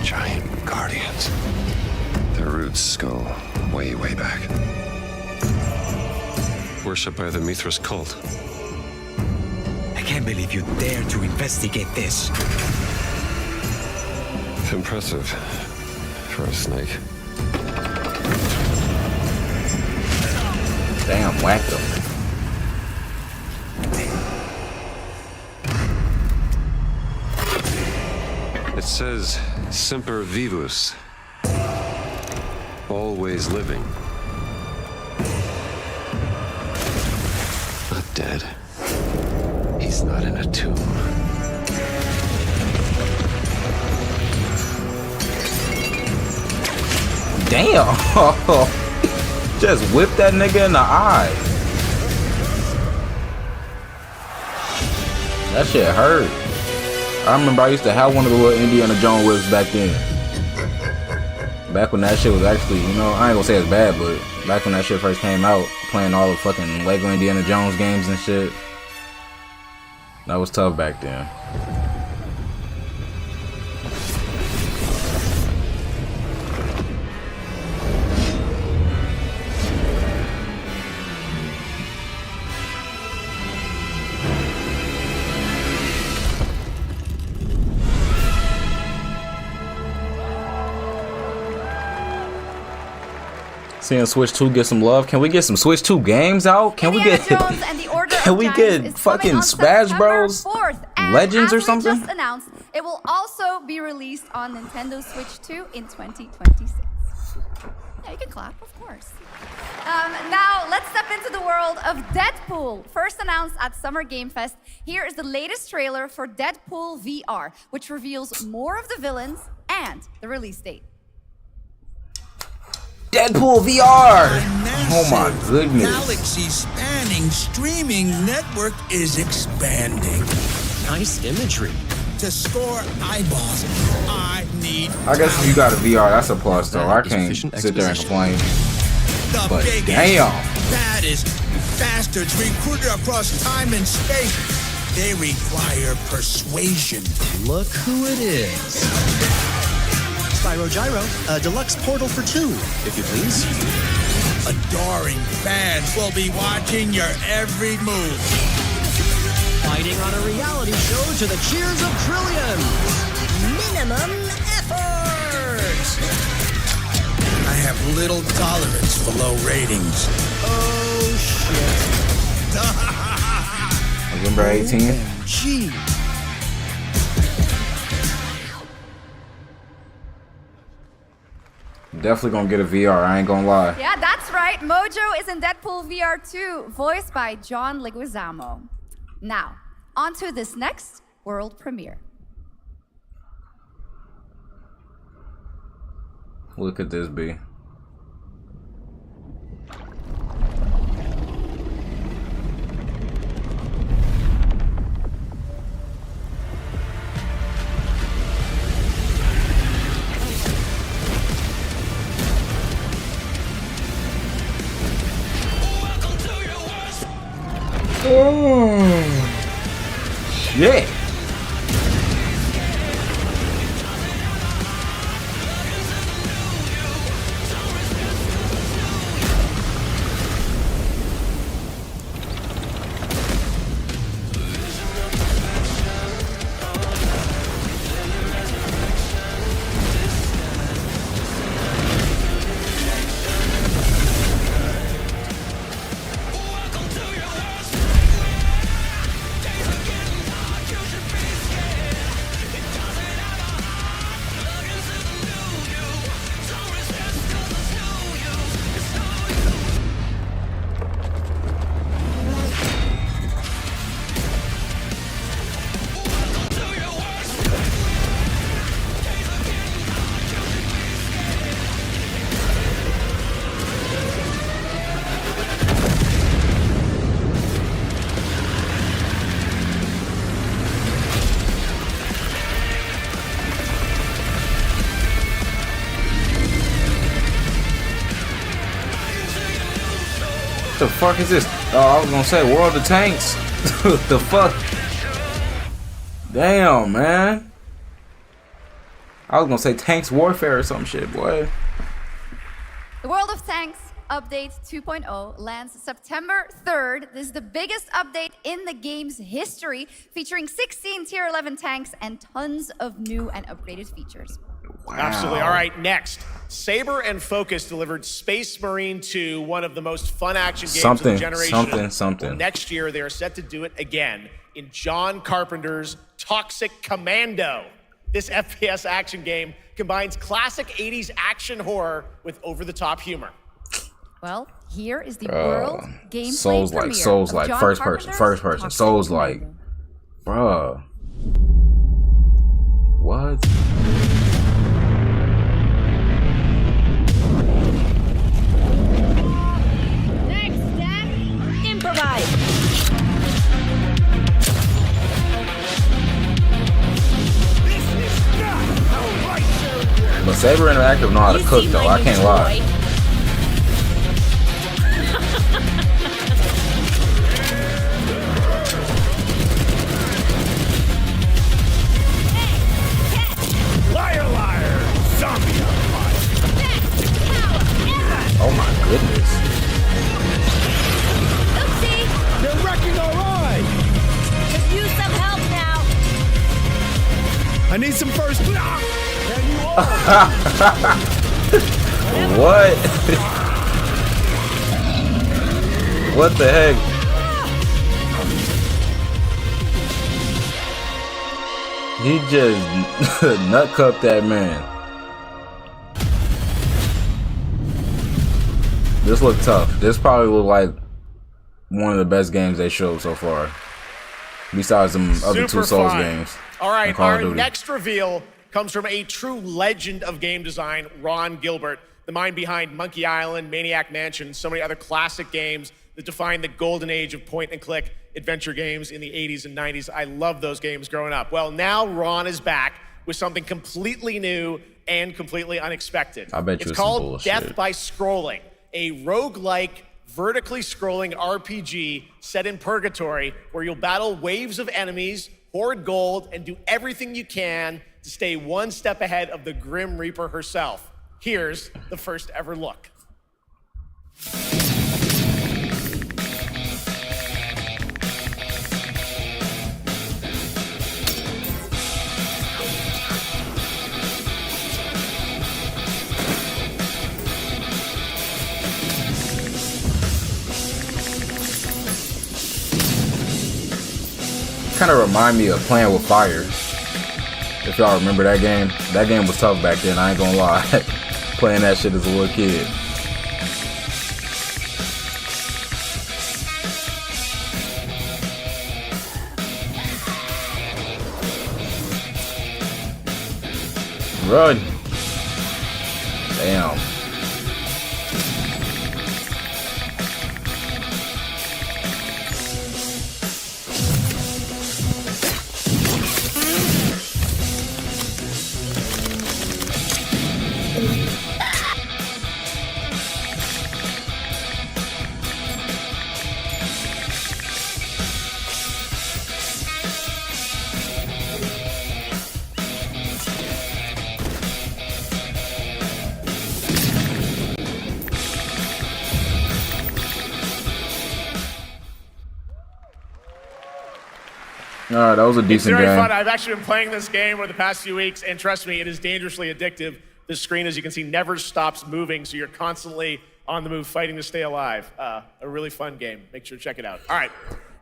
Giant guardians. Their roots go way, way back. Worshipped by the Mithras cult. I can't believe you dare to investigate this. It's impressive for a snake. Damn, whacked him. It says Semper Vivus. Always living. Not dead. He's not in a tomb. Damn! Just whip that nigga in the eye. That shit hurt. I remember I used to have one of the little Indiana Jones whips back then. Back when that shit was actually, you know, I ain't gonna say it's bad, but back when that shit first came out, playing all the fucking Lego Indiana Jones games and shit. That was tough back then. Seeing Switch 2 get some love. Can we get some Switch 2 games out? Can we get can we get fucking Smash Bros. Legends or something? Just announced, it will also be released on Nintendo Switch 2 in 2026. Yeah, you can clap, of course. Now, let's step into the world of Deadpool. First announced at Summer Game Fest, here is the latest trailer for Deadpool VR, which reveals more of the villains and the release date. Deadpool VR! Oh my goodness. Galaxy-spanning streaming network is expanding. Nice imagery. To score eyeballs, I need I guess if you got a VR, that's a plus though. I can't sit there and complain. But damn. Baddest bastards recruited across time and space. They require persuasion. Look who it is. Spyro Gyro, a deluxe portal for 2, if you please. Adoring fans will be watching your every move. Fighting on a reality show to the cheers of trillions. Minimum effort. I have little tolerance for low ratings. Oh shit. November 18th. Gee. Definitely gonna get a VR, I ain't gonna lie. Yeah, that's right. Mojo is in Deadpool VR 2, voiced by John Leguizamo. Now, on to this next world premiere. What could this be? Oh, shit. the fuck is this? Oh, I was gonna say World of Tanks. The fuck? Damn, man. I was gonna say Tanks Warfare or some shit, boy. The World of Tanks Update 2.0 lands September 3rd. This is the biggest update in the game's history, featuring 16 Tier 11 tanks and tons of new and upgraded features. Wow. Absolutely. All right, next. Saber and Focus delivered Space Marine 2, one of the most fun action games of the generation. Well, next year, they are set to do it again in John Carpenter's Toxic Commando. This FPS action game combines classic 80s action horror with over-the-top humor. Well, here is the world gameplay Souls-like, Souls-like, first person, Souls-like. Bruh. What? Next step, improvise. But Saber Interactive know how to cook though, I can't lie. Liar, liar, zombie on fire. Oh my goodness. Oopsie. They're wrecking our ride. Could use some help now. I need some first. There you are. What? What the heck? He just nut cupped that man. This looked tough. This probably looked like one of the best games they showed so far. Besides them other two Souls games. All right, our next reveal comes from a true legend of game design, Ron Gilbert, the mind behind Monkey Island, Maniac Mansion, and so many other classic games that defined the golden age of point-and-click adventure games in the 80s and 90s. I love those games growing up. Well, now Ron is back with something completely new and completely unexpected. I bet you it's called Death by Scrolling, a roguelike, vertically scrolling RPG set in purgatory where you'll battle waves of enemies, hoard gold, and do everything you can to stay one step ahead of the Grim Reaper herself. Here's the first ever look. Kind of remind me of Playing with Fire. If y'all remember that game. That game was tough back then, I ain't gonna lie. Playing that shit as a little kid. Run. Damn. Alright, that was a decent game. It's very fun. I've actually been playing this game over the past few weeks, and trust me, it is dangerously addictive. The screen, as you can see, never stops moving, so you're constantly on the move fighting to stay alive. A really fun game. Make sure to check it out. All right,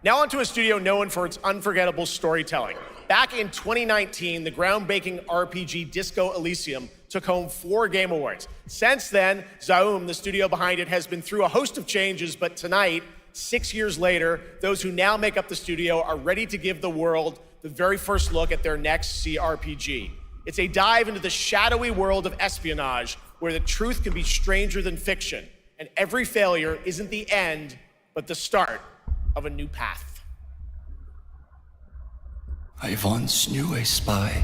now onto a studio known for its unforgettable storytelling. Back in 2019, the groundbreaking RPG Disco Elysium took home 4 Game Awards. Since then, Zaum, the studio behind it, has been through a host of changes, but tonight, 6 years later, those who now make up the studio are ready to give the world the very first look at their next CRPG. It's a dive into the shadowy world of espionage, where the truth can be stranger than fiction, and every failure isn't the end, but the start of a new path. I once knew a spy.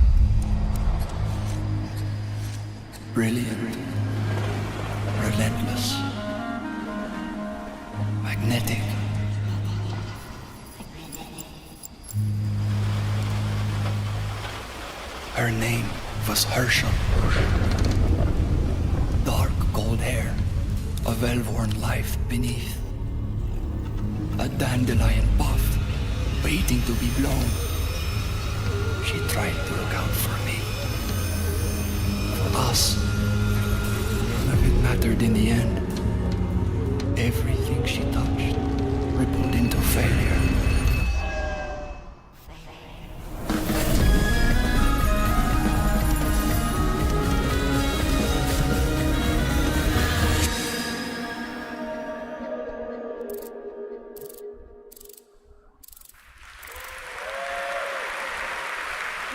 Brilliant, relentless. I magnetic. Her name was Herschel. Dark gold hair, a well-worn life beneath. A dandelion puff, waiting to be blown. She tried to look out for me. For us. But it mattered in the end. Everything she touched rippled into failure.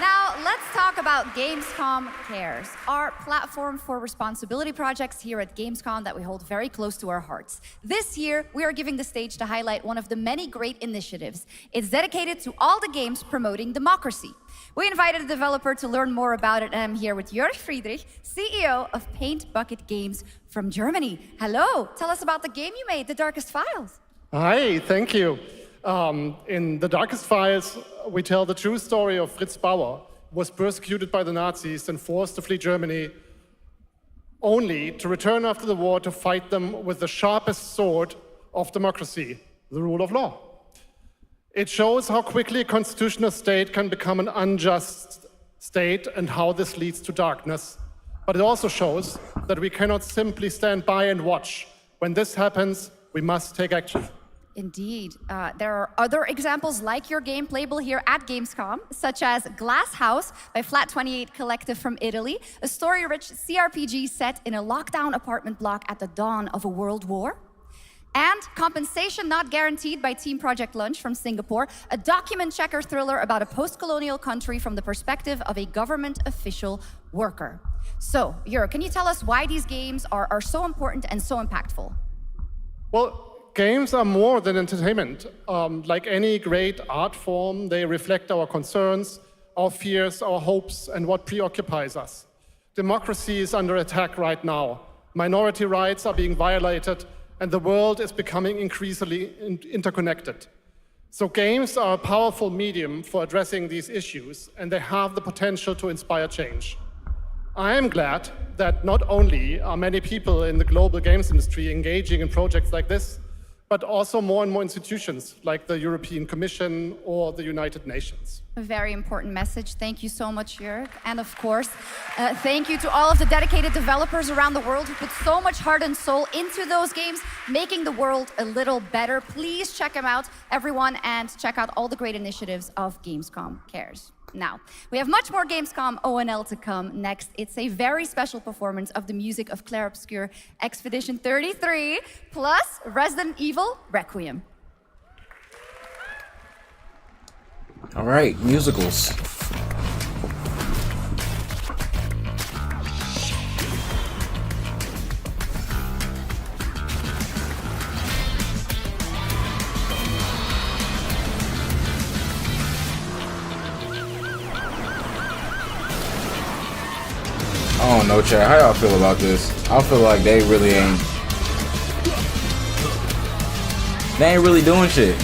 Now, let's talk about Gamescom Cares, our platform for responsibility projects here at Gamescom that we hold very close to our hearts. This year, we are giving the stage to highlight one of the many great initiatives. It's dedicated to all the games promoting democracy. We invited a developer to learn more about it, and I'm here with Jörg Friedrich, CEO of Paint Bucket Games from Germany. Hello, tell us about the game you made, The Darkest Files. Hi, thank you. In The Darkest Files, we tell the true story of Fritz Bauer, who was persecuted by the Nazis and forced to flee Germany, only to return after the war to fight them with the sharpest sword of democracy, the rule of law. It shows how quickly a constitutional state can become an unjust state and how this leads to darkness. But it also shows that we cannot simply stand by and watch. When this happens, we must take action. Indeed. There are other examples like your game playable here at Gamescom, such as Glass House by Flat 28 Collective from Italy, a story-rich CRPG set in a lockdown apartment block at the dawn of a world war. And Compensation Not Guaranteed by Team Project Lunch from Singapore, a document checker thriller about a post-colonial country from the perspective of a government official worker. So, Jörg, can you tell us why these games are so important and so impactful? Well, games are more than entertainment. Like any great art form, they reflect our concerns, our fears, our hopes, and what preoccupies us. Democracy is under attack right now. Minority rights are being violated, and the world is becoming increasingly interconnected. So games are a powerful medium for addressing these issues, and they have the potential to inspire change. I am glad that not only are many people in the global games industry engaging in projects like this, but also more and more institutions like the European Commission or the United Nations. A very important message. Thank you so much, Jörg. And of course, thank you to all of the dedicated developers around the world who put so much heart and soul into those games, making the world a little better. Please check them out, everyone, and check out all the great initiatives of Gamescom Cares. Now, we have much more Gamescom ONL to come next. It's a very special performance of the music of Clair Obscur Expedition 33, plus Resident Evil Requiem. All right, musicals. I don't know, Chad. How y'all feel about this? I feel like they really ain't doing shit.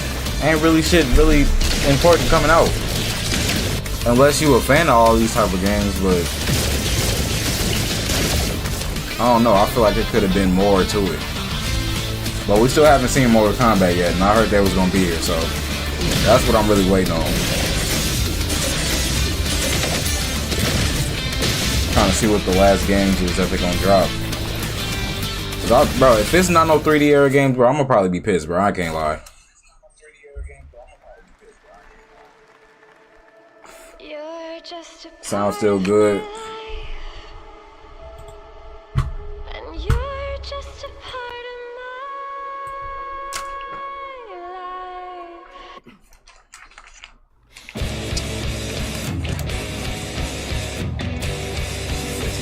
Ain't really shit really important coming out. Unless you a fan of all these type of games, but I don't know. I feel like there could have been more to it. But we still haven't seen Mortal Kombat yet, and I heard they was gonna be here, so that's what I'm really waiting on. Trying to see what the last games is that they're gonna drop. Bro, if it's not no 3D era games, bro, I'm gonna probably be pissed, bro. I can't lie. Sounds still good.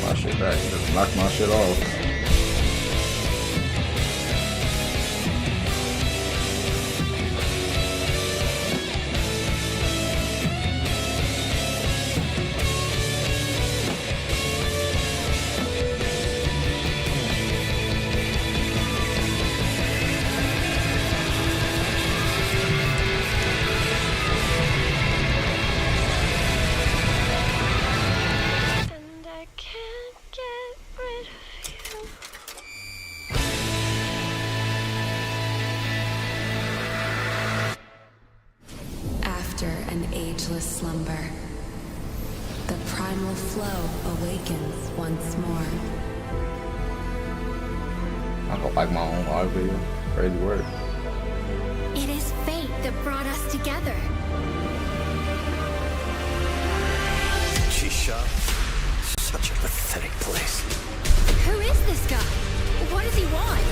My shit back. Just knock my shit off. time will flow awakens once more. I don't like my own live video. Crazy word. It is fate that brought us together. Shisha. Such a pathetic place. Who is this guy? What does he want?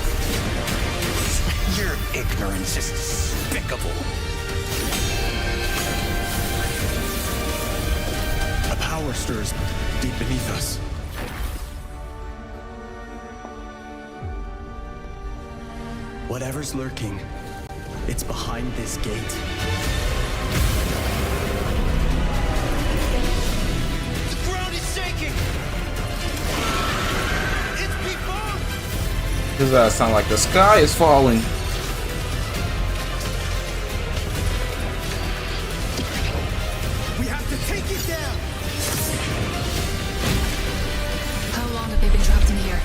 Your ignorance is despicable. A power stirs deep beneath us. Whatever's lurking, it's behind this gate. The ground is shaking. It's before. Does that sound like the sky is falling? We have to take it down. How long have they been trapped in here?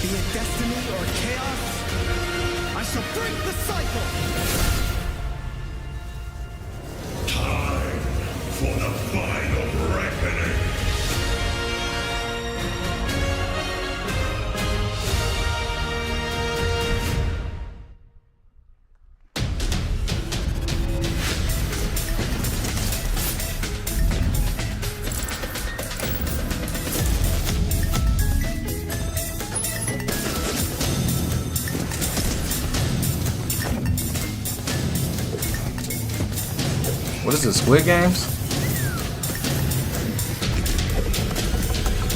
Be it destiny or chaos, I shall break the cycle. Time for the final reckoning. What is this, Squid Games?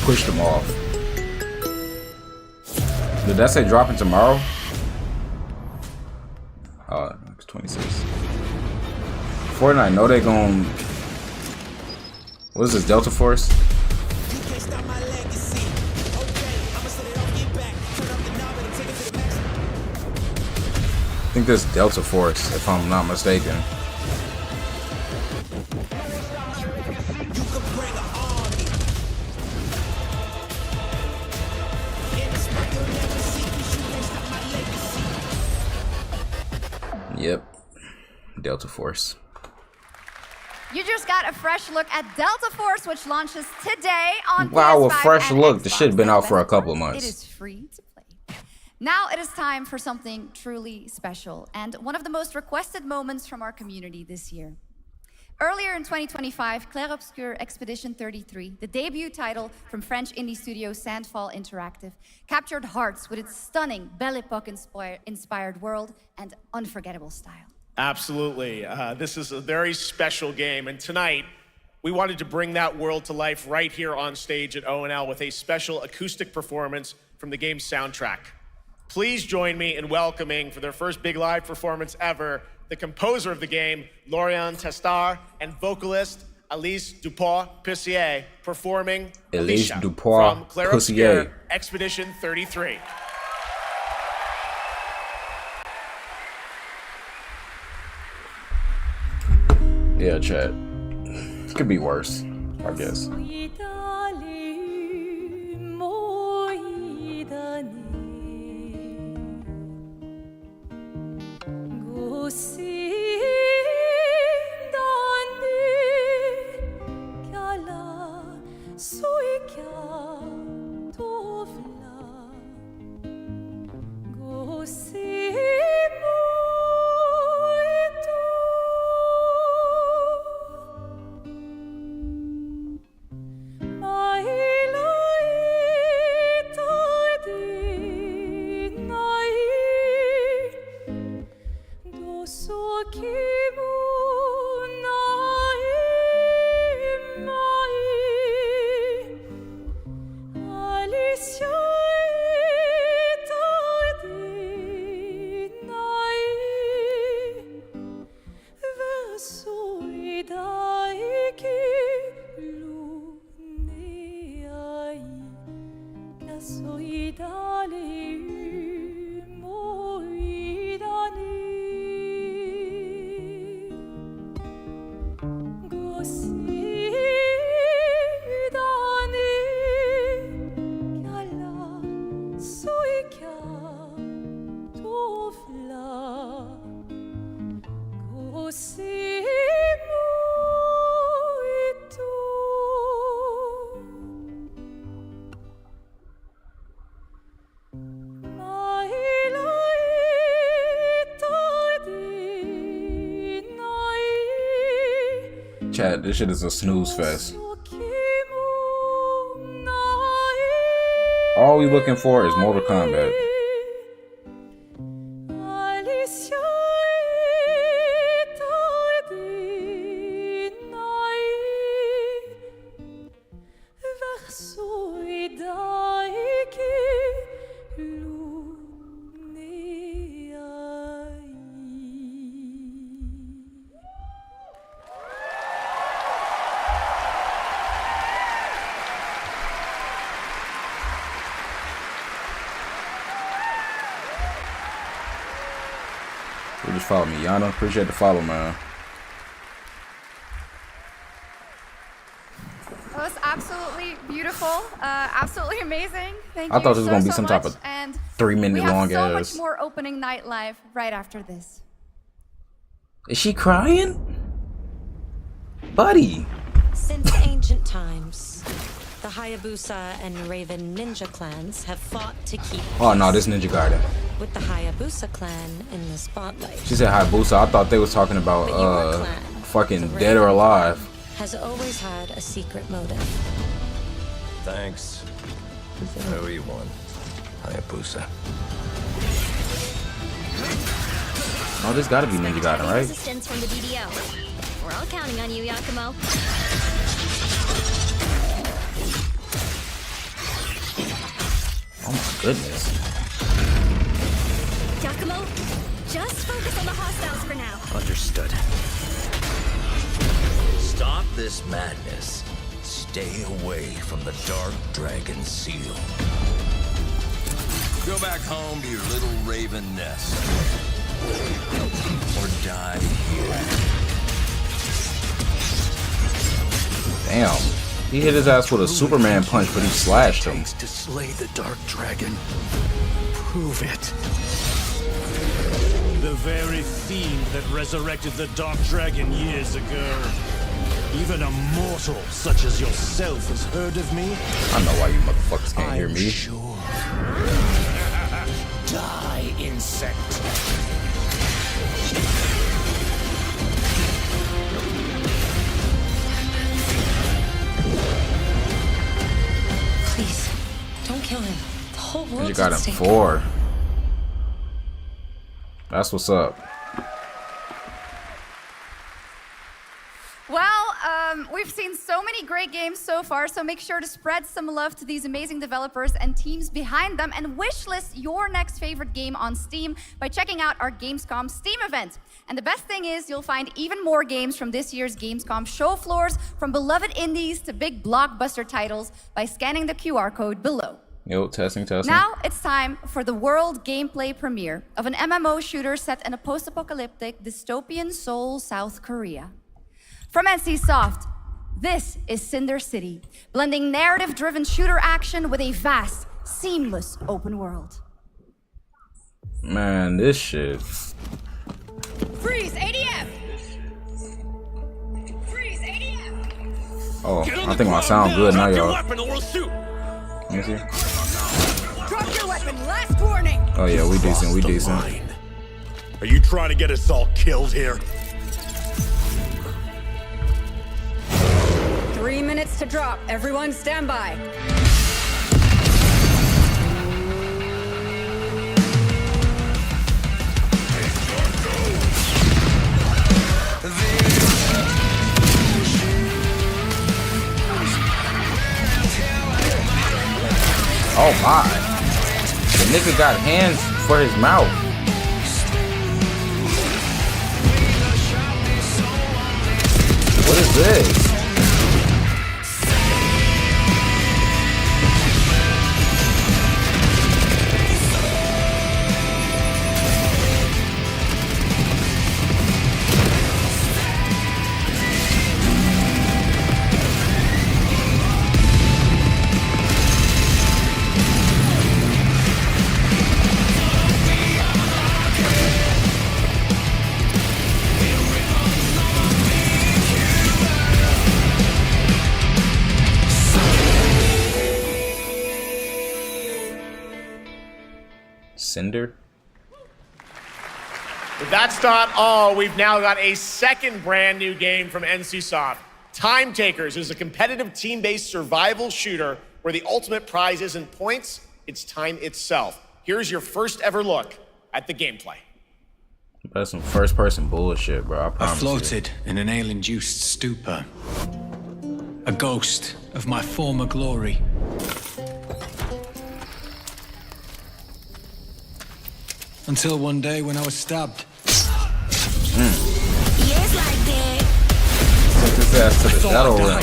Push them off. Did that say dropping tomorrow? Oh, it's 26. Fortnite, know they gon'... What is this, Delta Force? I think this is Delta Force, if I'm not mistaken. Yep, Delta Force. You just got a fresh look at Delta Force, which launches today on Wow, a PS5 fresh and look. The Xbox. shit been out for a couple of It months. is free to play. Now it is time for something truly special and one of the most requested moments from our community this year. Earlier in 2025, Clair Obscur Expedition 33, the debut title from French indie studio Sandfall Interactive, captured hearts with its stunning Belle Epoque inspired world and unforgettable style. Absolutely. This is a very special game, and tonight we wanted to bring that world to life right here on stage at ONL with a special acoustic performance from the game's soundtrack. Please join me in welcoming, for their first big live performance ever, the composer of the game, Laurent Testard, and vocalist Elise Dupois-Pussier, performing Elise Alicia Dupois from Clair Pussier. Obscur Expedition 33. Yeah, chat. Could be worse, I guess. that. This shit is a snooze fest. All we looking for is Mortal Kombat. You just follow me, Yana. Appreciate the follow, man. It was absolutely beautiful, absolutely amazing. Thank you. I thought this was gonna be so some type of much. And 3-minute long we have so ass. much more opening night live right after this. Is she crying? Buddy. Since ancient times, the Hayabusa and Raven ninja clans have fought to keep Oh no, this Ninja Garden. with the Hayabusa clan in the spotlight. She said Hayabusa. I thought they was talking about fucking Dead or Alive. Has always had a secret motive. Thanks. I owe you one, Hayabusa. Oh, this gotta be Ninja Garden, right? Resistance from the DDO. We're all counting on you, Yakumo. Oh my goodness. Yakumo, just focus on the hostiles for now. Understood. Stop this madness. Stay away from the Dark Dragon Seal. Go back home to your little raven nest. Or die here. Damn. He hit his ass with a Superman punch, but he slashed him. To slay the Dark Dragon. Prove it. The very fiend that resurrected the Dark Dragon years ago. Even a mortal such as yourself has heard of me. I know why you motherfuckers can't hear me. Sure. Die, insect. Please, don't kill him. The whole world You got him at stake. 4. That's what's up. Well, we've seen so many great games so far, so make sure to spread some love to these amazing developers and teams behind them, and wishlist your next favorite game on Steam by checking out our Gamescom Steam event. And the best thing is you'll find even more games from this year's Gamescom show floors, from beloved indies to big blockbuster titles, by scanning the QR code below. Yo, testing. Now it's time for the world gameplay premiere of an MMO shooter set in a post-apocalyptic dystopian Seoul, South Korea. From NCSoft, this is Cinder City, blending narrative-driven shooter action with a vast, seamless open world. Man, this shit. Freeze, ADF! Freeze, ADF! Oh, I think my sound good now, y'all. Weapon or we'll shoot. Let me see. Drop your weapon, last warning! Oh yeah, we decent. Are you trying to get us all killed here? 3 minutes to drop. Everyone stand by. Oh my. The nigga got hands for his mouth. What is this? Cinder? But that's not all. We've now got a second brand new game from NCSoft. Time Takers is a competitive team-based survival shooter where the ultimate prize isn't points, it's time itself. Here's your first ever look at the gameplay. That's some first-person bullshit, bro. I promise floated in an ale-induced stupor. A ghost of my former glory. Until one day when I was stabbed. Yes, like that. Took his ass to the shadow realm.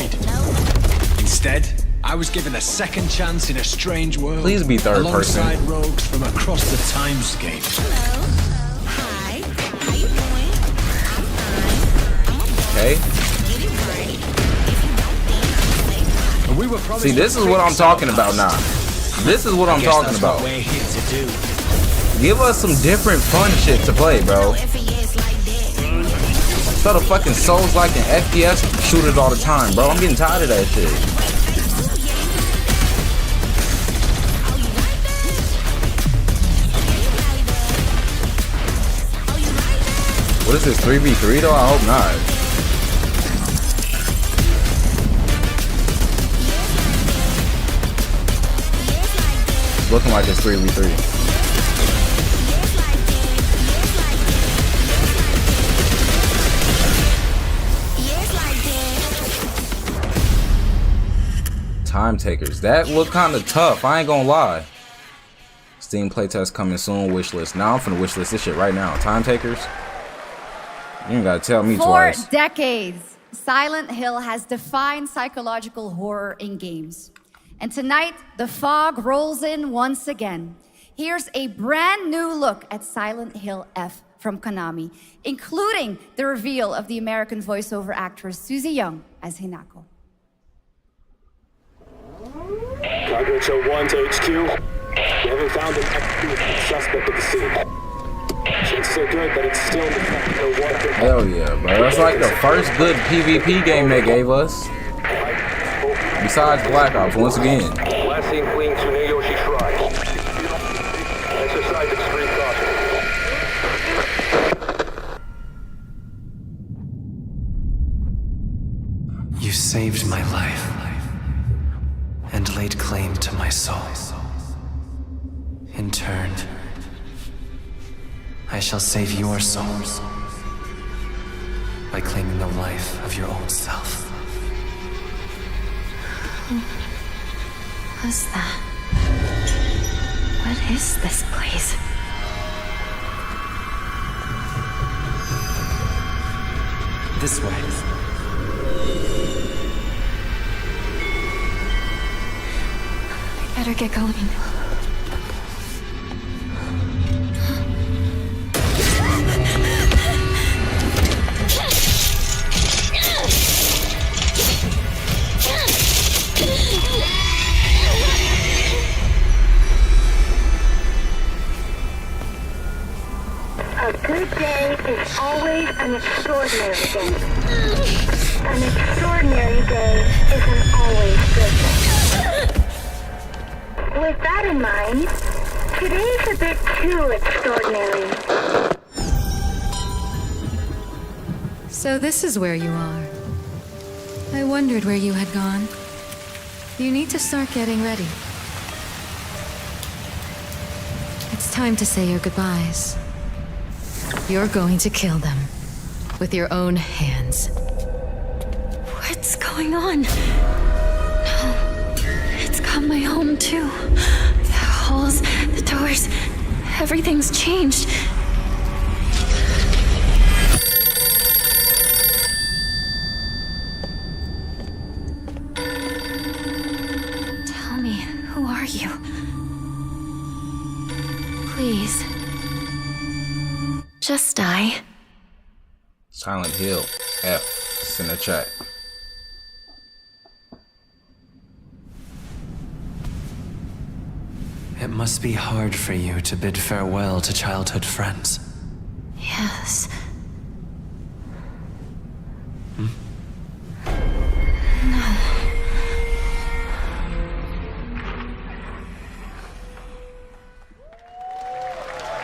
Instead, I was given a second chance in a strange world. Please be third person. Alongside rogues from across the timescape. Hi. How you doing? Okay. And we were See, this is what I'm talking about now. This is what I'm talking about. We're here to do. Give us some different fun shit to play, bro. Instead of fucking Souls-like and FPS shooters all the time, bro. I'm getting tired of that shit. What is this, 3v3 though? I hope not. It's looking like it's 3v3. Time Takers. That looked kind of tough. I ain't gonna lie. Steam playtest coming soon. Wishlist. Now I'm finna wishlist this shit right now. Time Takers. You ain't gotta tell me twice. For decades, Silent Hill has defined psychological horror in games. And tonight, the fog rolls in once again. Here's a brand new look at Silent Hill F from Konami, including the reveal of the American voiceover actress Susie Young as Hinako. Targets are 1 to HQ. We haven't found an active suspect at the scene. Chances are good, but it's still the one. Hell yeah, bro. That's like the first good PvP game they gave us. Besides Black Ops, once again. Last seen fleeing Tsuneyoshi Shrine. Exercise extreme caution. You saved my life and laid claim to my soul. In turn, I shall save your souls by claiming the life of your old self. Who was that? What is this place? This way. Better get going. A good day is always an extraordinary day. An extraordinary day is an always good day. With that in mind, today's a bit too extraordinary. So this is where you are. I wondered where you had gone. You need to start getting ready. It's time to say your goodbyes. You're going to kill them with your own hands. What's going on? No. It's got my home too. The halls, the doors, everything's changed. Tell me, who are you? Please. Just die. Silent Hill F. It's in the chat. It must be hard for you to bid farewell to childhood friends. Yes. Hmm? No.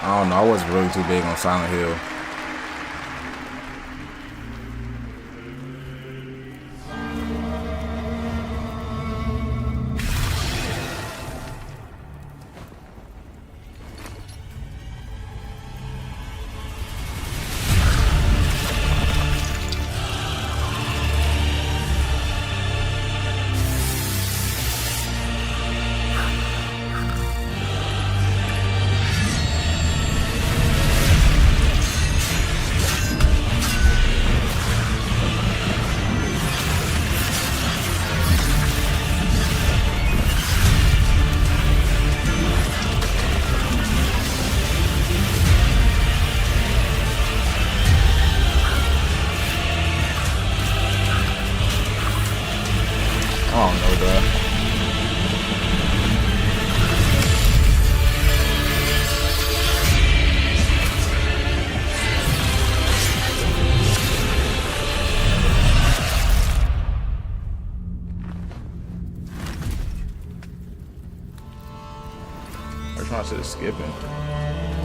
I don't know. I wasn't really too big on Silent Hill. don't know, bro. They're trying to say skipping.